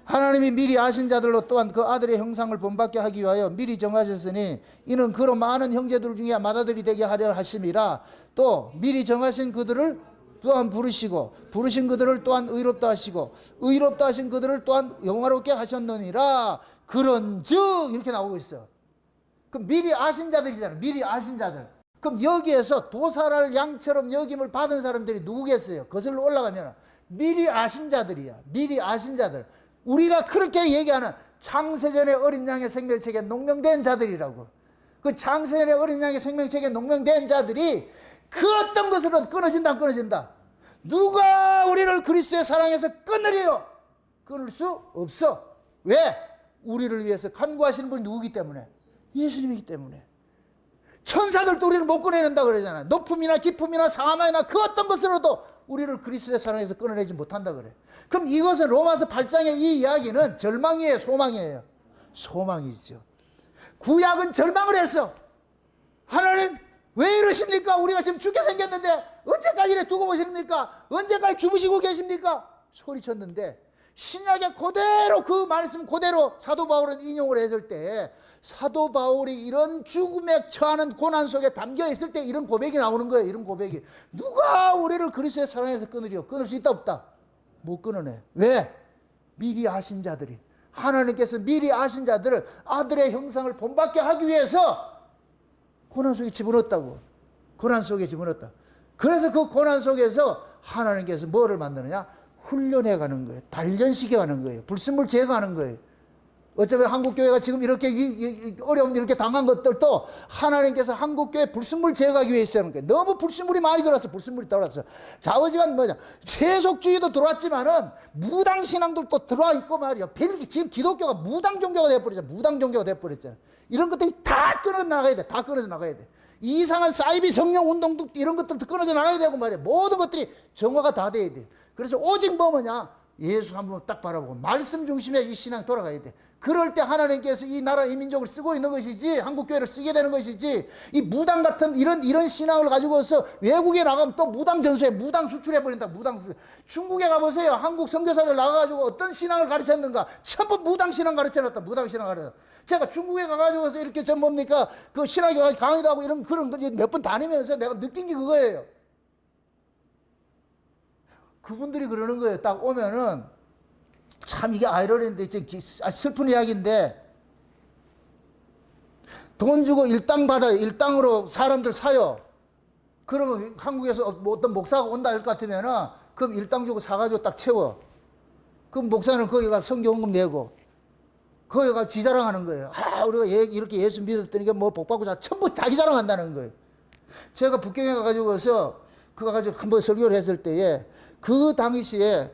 하나님이 미리 아신 자들로 또한 그 아들의 형상을 본받게 하기 위하여 미리 정하셨으니 이는 그로 많은 형제들 중에 맏아들이 되게 하려 하심이라. 또 미리 정하신 그들을 또한 부르신 그들을 또한 의롭다 하시고 의롭다 하신 그들을 또한 영화롭게 하셨느니라. 그런즉 이렇게 나오고 있어. 그럼 미리 아신 자들이잖아. 미리 아신 자들. 그럼 여기에서 도살할 양처럼 여김을 받은 사람들이 누구겠어요? 거슬러 올라가면 미리 아신 자들이야. 미리 아신 자들. 우리가 그렇게 얘기하는 창세전의 어린 양의 생명책에 농명된 자들이라고. 그 창세전의 어린 양의 생명책에 농명된 자들이 그 어떤 것으로 끊어진다, 안 끊어진다? 누가 우리를 그리스도의 사랑에서 끊으려요? 끊을 수 없어. 왜? 우리를 위해서 간구하시는 분이 누구기 때문에? 예수님이기 때문에. 천사들도 우리를 못 끊어낸다 그러잖아. 높음이나 깊음이나 사망이나 그 어떤 것으로도 우리를 그리스도의 사랑에서 끊어내지 못한다 그래. 그럼 이것은 로마서 8장의 이 이야기는 절망이에요, 소망이에요? 소망이죠. 구약은 절망을 했어. 하나님 왜 이러십니까? 우리가 지금 죽게 생겼는데 언제까지 이래 두고 보십니까? 언제까지 주무시고 계십니까? 소리쳤는데 신약에 그대로 그 말씀 그대로 사도 바울은 인용을 했을 때 사도 바울이 이런 죽음에 처하는 고난 속에 담겨 있을 때 이런 고백이 나오는 거예요. 이런 고백이. 누가 우리를 그리스도의 사랑에서 끊으려? 끊을 수 있다 없다? 못 끊어내. 왜? 미리 아신 자들이. 하나님께서 미리 아신 자들을 아들의 형상을 본받게 하기 위해서 고난 속에 집어넣었다고. 고난 속에 집어넣었다. 그래서 그 고난 속에서 하나님께서 뭐를 만드느냐? 훈련해 가는 거예요. 단련시켜 가는 거예요. 불순물 제거하는 거예요. 어차피 한국교회가 지금 이렇게 어려움 이렇게 당한 것들도 하나님께서 한국교회 불순물 제거하기 위해서 하는 거예요. 너무 불순물이 많이 들어왔어. 불순물이 들어왔어. 좌우지간 뭐냐. 세속주의도 들어왔지만은 무당신앙도 또 들어와 있고 말이야. 지금 기독교가 무당 종교가 돼버렸잖아. 무당 종교가 돼버렸잖아. 이런 것들이 다 끊어져 나가야 돼. 다 끊어져 나가야 돼. 이상한 사이비 성령 운동도 이런 것들도 끊어져 나가야 되고 말이야. 모든 것들이 정화가 다 돼야 돼. 그래서 오직 뭐냐. 예수 한 번 딱 바라보고 말씀 중심에 이 신앙 돌아가야 돼. 그럴 때 하나님께서 이 나라 이 민족을 쓰고 있는 것이지 한국교회를 쓰게 되는 것이지 이 무당 같은 이런 신앙을 가지고서 외국에 나가면 또 무당 전수해 무당 수출해버린다. 무당 수출. 중국에 가보세요. 한국 선교사들 나가가지고 어떤 신앙을 가르쳤는가. 전부 무당 신앙 가르쳐놨다. 무당 신앙 가르쳐. 제가 중국에 가가지고서 이렇게 전 뭡니까 그 신학에 가서 강의도 하고 이런 그런 몇 번 다니면서 내가 느낀 게 그거예요. 그분들이 그러는 거예요. 딱 오면은 참 이게 아이러니인데 슬픈 이야기인데 돈 주고 일당 받아요. 일당으로 사람들 사요. 그러면 한국에서 뭐 어떤 목사가 온다 할 것 같으면은 그럼 일당 주고 사가지고 딱 채워. 그럼 목사는 거기 가서 성경헌금 내고 거기 가서 지자랑하는 거예요. 우리가 이렇게 예수 믿었더니 뭐 복받고 전부 자기 자랑한다는 거예요. 제가 북경에 가가지고서 그거 가지고 한번 설교를 했을 때에 그 당시에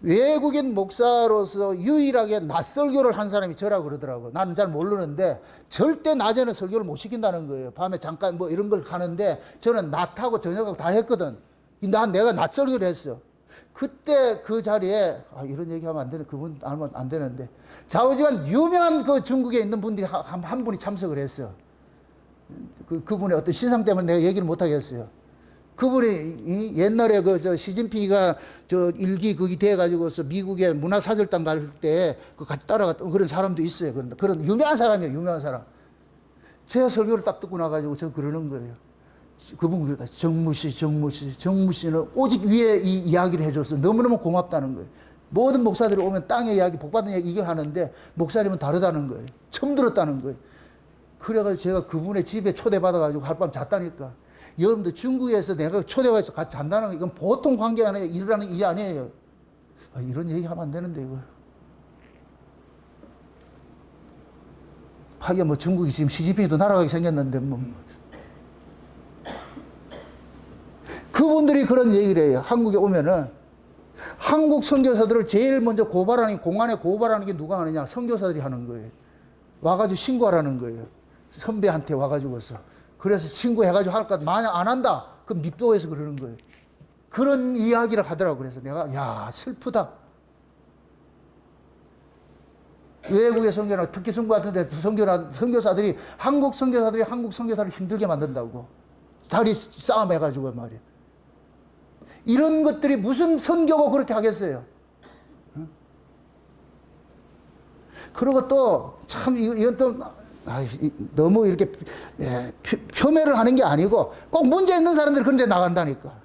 외국인 목사로서 유일하게 낮설교를 한 사람이 저라고 그러더라고요. 나는 잘 모르는데 절대 낮에는 설교를 못 시킨다는 거예요. 밤에 잠깐 뭐 이런 걸 가는데 저는 낮하고 저녁하고 다 했거든. 내가 낮설교를 했어. 그때 그 자리에 이런 얘기하면 안 되는 그분 알면 안 되는데 좌우지간 유명한 그 중국에 있는 분들이 한 분이 참석을 했어. 그분의 어떤 신상 때문에 내가 얘기를 못 하겠어요. 그분이 옛날에 시진핑이가 일기 거기 돼가지고서 미국의 문화사절단 갈 때 같이 따라갔던 그런 사람도 있어요. 그런 유명한 사람이에요. 유명한 사람. 제가 설교를 딱 듣고 나가지고 저 그러는 거예요. 그분 그러다 정무 씨는 오직 위에 이 이야기를 해줘서 너무너무 고맙다는 거예요. 모든 목사들이 오면 땅의 이야기, 복받은 이야기 이게 하는데 목사님은 다르다는 거예요. 처음 들었다는 거예요. 그래가지고 제가 그분의 집에 초대받아가지고 하룻밤 잤다니까. 여러분들 중국에서 내가 초대해서 같이 잔다는 거 이건 보통 관계 안에 일어나는 일이 아니에요. 이런 얘기 하면 안 되는데 이거. 하긴 뭐 중국이 지금 시진핑도 날아가게 생겼는데 뭐. 그분들이 그런 얘기를 해요. 한국에 오면은 한국 선교사들을 제일 먼저 고발하는, 공안에 고발하는 게 누가 하느냐? 선교사들이 하는 거예요. 와가지고 신고하라는 거예요. 선배한테 와가지고서. 그래서 신고해가지고 할까? 만약 안 한다? 그럼 밑보에서 그러는 거예요. 그런 이야기를 하더라고. 그래서 내가, 야, 슬프다. 외국의 선교나 특히 선교 같은 데 선교사들이 한국 선교사를 힘들게 만든다고. 다리 싸움 해가지고 말이야. 이런 것들이 무슨 선교고 그렇게 하겠어요. 그리고 또 참 이건 또 너무 이렇게 표매를 하는 게 아니고 꼭 문제 있는 사람들이 그런 데 나간다니까.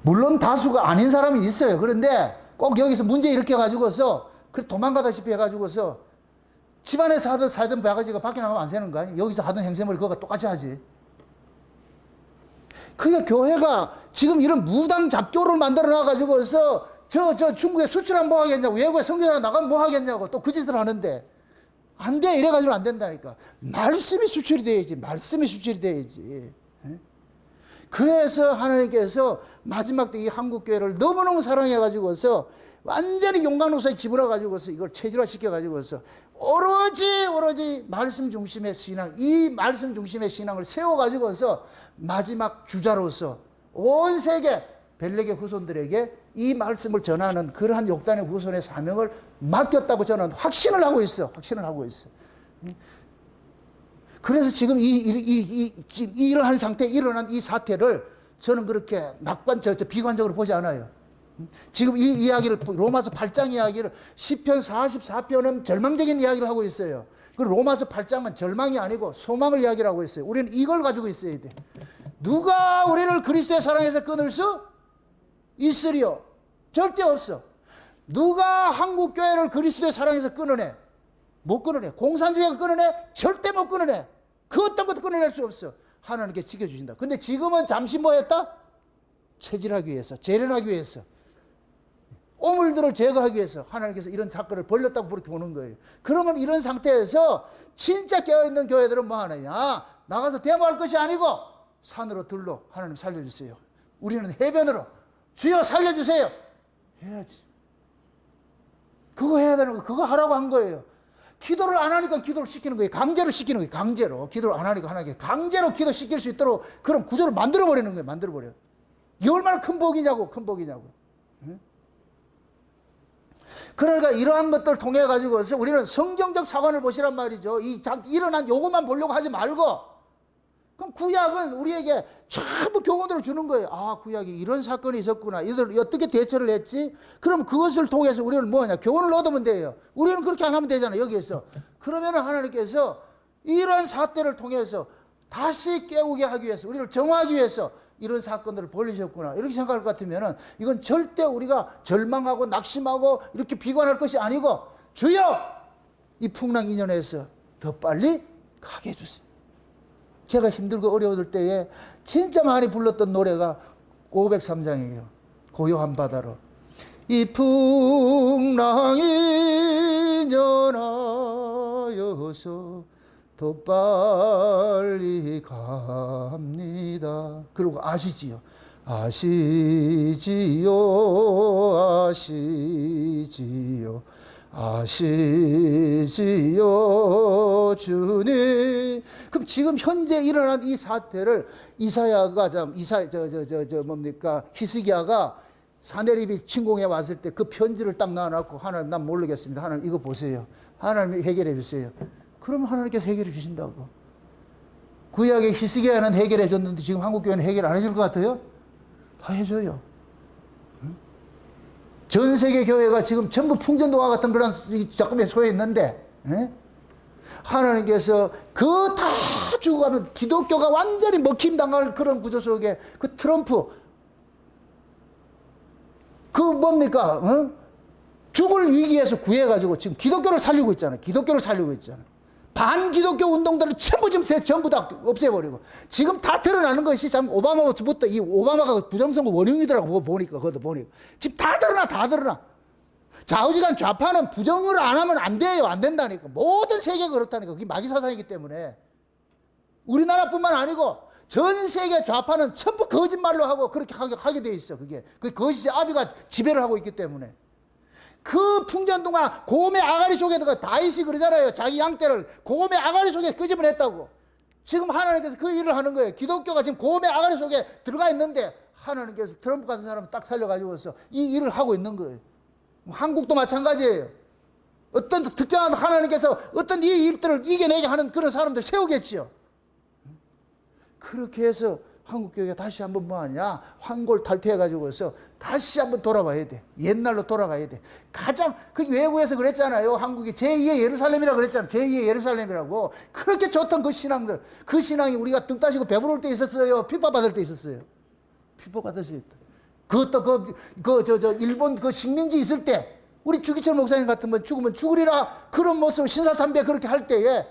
물론 다수가 아닌 사람이 있어요. 그런데 꼭 여기서 문제 일으켜 가지고서 도망가다시피 해가지고서 집안에서 하던 살던 바가지가 밖에 나가면 안 새는 거야. 여기서 하던 행세를 그거가 똑같이 하지. 그게 교회가 지금 이런 무당 잡교를 만들어 놔가지고서 저 중국에 수출하면 뭐 하겠냐고, 외국에 선교사로 나가면 뭐 하겠냐고 또 그 짓을 하는데 안 돼. 이래가지고는 안 된다니까. 말씀이 수출이 돼야지. 말씀이 수출이 돼야지. 그래서 하나님께서 마지막 때 이 한국교회를 너무너무 사랑해가지고서 완전히 용광로사에 집어넣어가지고서 이걸 체질화시켜가지고서 오로지 말씀 중심의 신앙, 이 말씀 중심의 신앙을 세워가지고서 마지막 주자로서 온 세계 벨렉의 후손들에게 이 말씀을 전하는 그러한 욕단의 후손의 사명을 맡겼다고 저는 확신을 하고 있어. 그래서 지금 이러한 상태에 일어난 이 사태를 저는 그렇게 비관적으로 보지 않아요. 지금 이 이야기를, 로마서 8장 이야기를, 시편 44편은 절망적인 이야기를 하고 있어요. 그리고 로마서 8장은 절망이 아니고 소망을 이야기를 하고 있어요. 우리는 이걸 가지고 있어야 돼. 누가 우리를 그리스도의 사랑에서 끊을 수 있으리요? 절대 없어. 누가 한국교회를 그리스도의 사랑에서 끊어내? 못 끊어내. 공산주의가 끊어내? 절대 못 끊어내. 그 어떤 것도 끊어낼 수 없어. 하나님께 지켜주신다. 근데 지금은 잠시 뭐 했다? 체질하기 위해서, 재련하기 위해서, 오물들을 제거하기 위해서 하나님께서 이런 사건을 벌렸다고 그렇게 보는 거예요. 그러면 이런 상태에서 진짜 깨어있는 교회들은 뭐 하느냐? 나가서 데모할 것이 아니고 산으로 들로 하나님 살려주세요. 우리는 해변으로 주여 살려주세요. 해야지. 그거 해야 되는 거. 그거 하라고 한 거예요. 기도를 안 하니까 기도를 시키는 거예요. 강제로 시키는 거예요. 강제로. 기도를 안 하니까 하나님께 강제로 기도시킬 수 있도록 그런 구조를 만들어버리는 거예요. 만들어버려요. 이게 얼마나 큰 복이냐고. 응? 그러니까 이러한 것들을 통해 가지고서 우리는 성경적 사관을 보시란 말이죠. 일어난 요것만 보려고 하지 말고, 그럼 구약은 우리에게 전부 교훈들을 주는 거예요. 아, 구약이 이런 사건이 있었구나. 이들 어떻게 대처를 했지? 그럼 그것을 통해서 우리는 뭐냐? 교훈을 얻으면 돼요. 우리는 그렇게 안 하면 되잖아요. 여기에서. 그러면 하나님께서 이러한 사태를 통해서 다시 깨우게 하기 위해서, 우리를 정화하기 위해서 이런 사건들을 벌리셨구나. 이렇게 생각할 것 같으면은 이건 절대 우리가 절망하고 낙심하고 이렇게 비관할 것이 아니고, 주여! 이 풍랑 인연에서 더 빨리 가게 해주세요. 제가 힘들고 어려울 때에 진짜 많이 불렀던 노래가 503장이에요. 고요한 바다로. 이 풍랑이 인연하여서 더 빨리 갑니다. 그리고 아시지요? 아시지요 주님. 그럼 지금 현재 일어난 이 사태를 히스기야가 사네립이 침공해 왔을 때 그 편지를 딱 놔놓고, 하나님 난 모르겠습니다. 하나님 이거 보세요. 하나님 해결해 주세요. 그러면 하나님께서 해결해 주신다고. 구약의 히스기야는 해결해 줬는데 지금 한국교회는 해결 안 해줄 것 같아요? 다 해줘요. 전 세계 교회가 지금 전부 풍전도와 같은 그런 작품에 소해 있는데, 예? 하나님께서 그 다 죽어가는 기독교가 완전히 먹힘당할 그런 구조 속에 그 트럼프 그 뭡니까? 어? 죽을 위기에서 구해가지고 지금 기독교를 살리고 있잖아요. 기독교를 살리고 있잖아요. 반기독교 운동들을 전부 다 없애버리고 지금 다 드러나는 것이 참 오바마부터 이 오바마가 부정선거 원흉이더라고 보니까 그것도 보니까 지금 다 드러나. 좌우지간 좌파는 부정을 안 하면 안 돼요. 안 된다니까. 모든 세계가 그렇다니까. 그게 마귀사상이기 때문에. 우리나라뿐만 아니고 전 세계 좌파는 전부 거짓말로 하고 그렇게 하게 돼 있어. 그게. 그 거짓의 아비가 지배를 하고 있기 때문에. 그 풍전동화 곰의 아가리 속에다가 다윗이 그러잖아요. 자기 양떼를 곰의 아가리 속에 끄집어냈다고. 지금 하나님께서 그 일을 하는 거예요. 기독교가 지금 곰의 아가리 속에 들어가 있는데 하나님께서 트럼프 같은 사람을 딱 살려가지고서 이 일을 하고 있는 거예요. 한국도 마찬가지예요. 어떤 특정한 하나님께서 어떤 이 일들을 이겨내게 하는 그런 사람들 세우겠지요. 그렇게 해서 한국교회가 다시 한번 뭐하냐 환골탈퇴해가지고서 다시 한번 돌아와야 돼. 옛날로 돌아가야 돼. 가장 그 외국에서 그랬잖아요. 한국이 제2의 예루살렘이라고 그랬잖아요. 제2의 예루살렘이라고. 그렇게 좋던 그 신앙들, 그 신앙이 우리가 등 따시고 배부를 때 있었어요. 핍박받을 때 있었어요. 핍박받을 때 있다. 그것도 일본 그 식민지 있을 때 우리 주기철 목사님 같은 분 죽으면 죽으리라 그런 모습 신사참배 그렇게 할 때에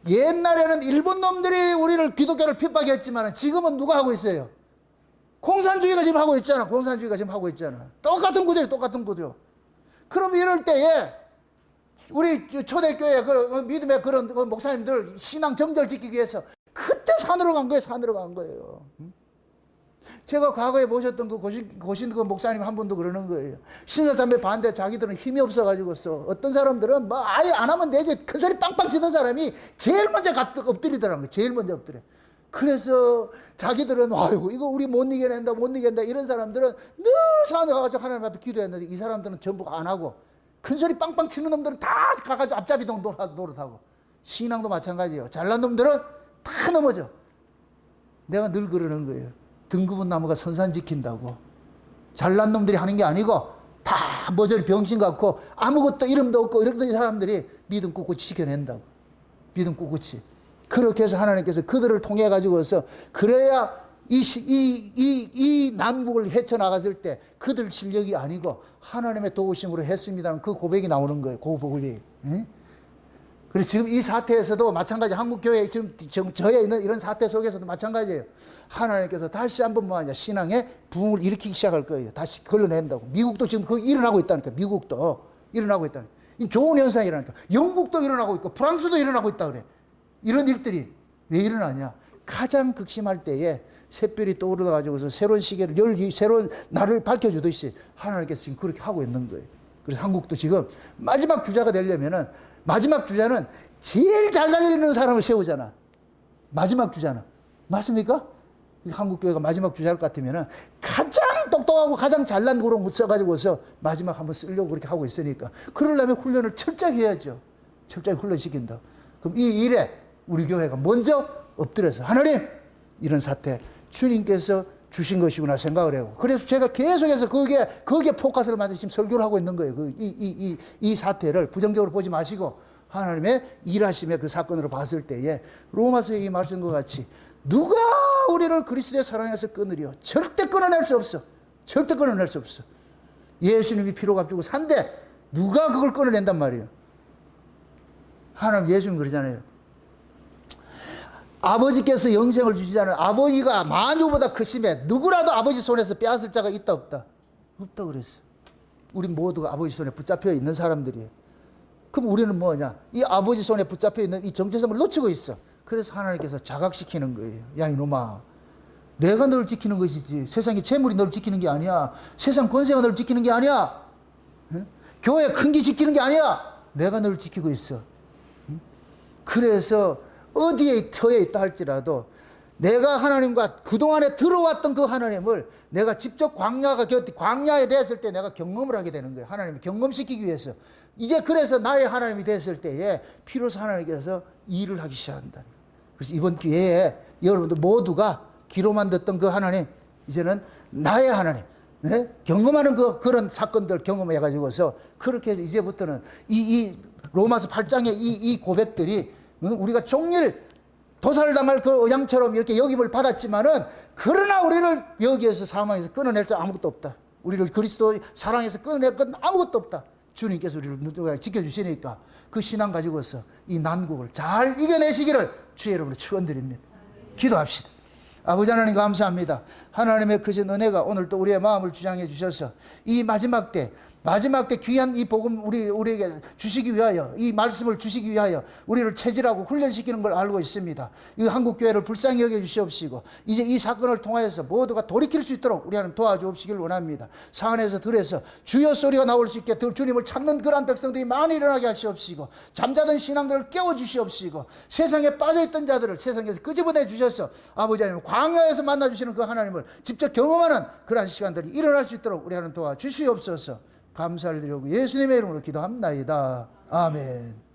옛날에는 일본 놈들이 우리를 기독교를 핍박했지만 지금은 누가 하고 있어요? 공산주의가 지금 하고 있잖아. 공산주의가 지금 하고 있잖아. 똑같은 구조예요. 똑같은 구조. 그럼 이럴 때에 우리 초대교회 그 믿음의 그런 목사님들 신앙 정절 지키기 위해서 그때 산으로 간 거예요. 산으로 간 거예요. 제가 과거에 모셨던 그 고신 그 목사님 한 분도 그러는 거예요. 신사참배 반대 자기들은 힘이 없어가지고서 어떤 사람들은 뭐 아예 안 하면 되지 큰 소리 빵빵 치는 사람이 제일 먼저 엎드리더라고요. 제일 먼저 엎드려. 그래서 자기들은 아이고 이거 우리 못 이겨낸다 이런 사람들은 늘 산에 가가지고 하나님 앞에 기도했는데 이 사람들은 전부 안 하고 큰 소리 빵빵 치는 놈들은 다 가가지고 앞잡이동 노릇하고 신앙도 마찬가지예요. 잘난 놈들은 다 넘어져. 내가 늘 그러는 거예요. 등급은 나무가 선산 지킨다고. 잘난 놈들이 하는 게 아니고 다 모조리 병신 같고 아무것도 이름도 없고 이런 사람들이 믿음 꿋꿋이 지켜낸다고. 믿음 꿋꿋이. 그렇게 해서 하나님께서 그들을 통해 가지고서 그래야 이 남북을 헤쳐나갔을 때 그들 실력이 아니고 하나님의 도우심으로 했습니다는 그 고백이 나오는 거예요. 그 고백이. 응? 그래서 지금 이 사태에서도 마찬가지 한국교회 지금 저에 있는 이런 사태 속에서도 마찬가지예요. 하나님께서 다시 한번 뭐하냐 신앙의 부흥을 일으키기 시작할 거예요. 다시 걸러낸다고. 미국도 지금 그거 일어나고 있다니까. 미국도 일어나고 있다니까. 좋은 현상이라니까. 영국도 일어나고 있고 프랑스도 일어나고 있다 그래. 이런 일들이 왜 일어나냐. 가장 극심할 때에 샛별이 떠오르다 가지고서 새로운 시계를 새로운 날을 밝혀주듯이 하나님께서 지금 그렇게 하고 있는 거예요. 그래서 한국도 지금 마지막 주자가 되려면은 마지막 주자는 제일 잘 달리는 사람을 세우잖아. 마지막 주자는. 맞습니까? 한국교회가 마지막 주자일 것 같으면 가장 똑똑하고 가장 잘난 거로 묻혀가지고서 마지막 한번 쓰려고 그렇게 하고 있으니까. 그러려면 훈련을 철저히 해야죠. 철저히 훈련시킨다. 그럼 이 일에 우리 교회가 먼저 엎드려서 하나님 이런 사태 주님께서 주신 것이구나 생각을 해요. 그래서 제가 계속해서 거기에 포커스를 맞춰 지금 설교를 하고 있는 거예요. 이 사태를 부정적으로 보지 마시고 하나님의 일하심의 그 사건으로 봤을 때에 로마서의 이 말씀과 같이 누가 우리를 그리스도의 사랑에서 끊으려? 절대 끊어낼 수 없어. 절대 끊어낼 수 없어. 예수님이 피로 값주고 산데 누가 그걸 끊어낸단 말이에요. 하나님 예수님 그러잖아요. 아버지께서 영생을 주시잖아요. 아버지가 만유보다 크심에 누구라도 아버지 손에서 빼앗을 자가 있다 없다? 없다 그랬어. 우리 모두가 아버지 손에 붙잡혀 있는 사람들이에요. 그럼 우리는 뭐냐? 이 아버지 손에 붙잡혀 있는 이 정체성을 놓치고 있어. 그래서 하나님께서 자각시키는 거예요. 야 이놈아, 내가 널 지키는 것이지 세상의 재물이 널 지키는 게 아니야. 세상 권세가 널 지키는 게 아니야. 응? 교회 큰 게 지키는 게 아니야. 내가 널 지키고 있어. 응? 그래서 어디에 터에 있다 할지라도 내가 하나님과 그동안에 들어왔던 그 하나님을 내가 직접 광야에 됐을 때 내가 경험을 하게 되는 거예요. 하나님을 경험시키기 위해서. 이제 그래서 나의 하나님이 됐을 때에 비로소 하나님께서 일을 하기 시작한다. 그래서 이번 기회에 여러분들 모두가 귀로만 듣던 그 하나님 이제는 나의 하나님, 네? 경험하는 그런 사건들 경험해가지고서 그렇게 해서 이제부터는 이 로마서 8장의 이 고백들이 우리가 종일 도살당할 그 의장처럼 이렇게 역임을 받았지만은 그러나 우리를 여기에서 사망에서 끊어낼 자 아무것도 없다. 우리를 그리스도의 사랑에서 끊어낼 건 아무것도 없다. 주님께서 우리를 누가 지켜주시니까 그 신앙 가지고서 이 난국을 잘 이겨내시기를 주의 이름으로 축원드립니다. 기도합시다. 아버지 하나님 감사합니다. 하나님의 크신 은혜가 오늘 또 우리의 마음을 주장해 주셔서 이 마지막 때 귀한 이 복음 우리에게 주시기 위하여, 이 말씀을 주시기 위하여 우리를 체질하고 훈련시키는 걸 알고 있습니다. 이 한국교회를 불쌍히 여겨 주시옵시고 이제 이 사건을 통하여서 모두가 돌이킬 수 있도록 우리 하나님 도와주옵시길 원합니다. 산에서 들에서 주여 소리가 나올 수 있게 주님을 찾는 그러한 백성들이 많이 일어나게 하시옵시고 잠자던 신앙들을 깨워주시옵시고 세상에 빠져있던 자들을 세상에서 끄집어내 주셔서 아버지 하나님 광야에서 만나주시는 그 하나님을 직접 경험하는 그러한 시간들이 일어날 수 있도록 우리 하나님 도와주시옵소서. 감사를 드리고 예수님의 이름으로 기도합나이다. 아멘.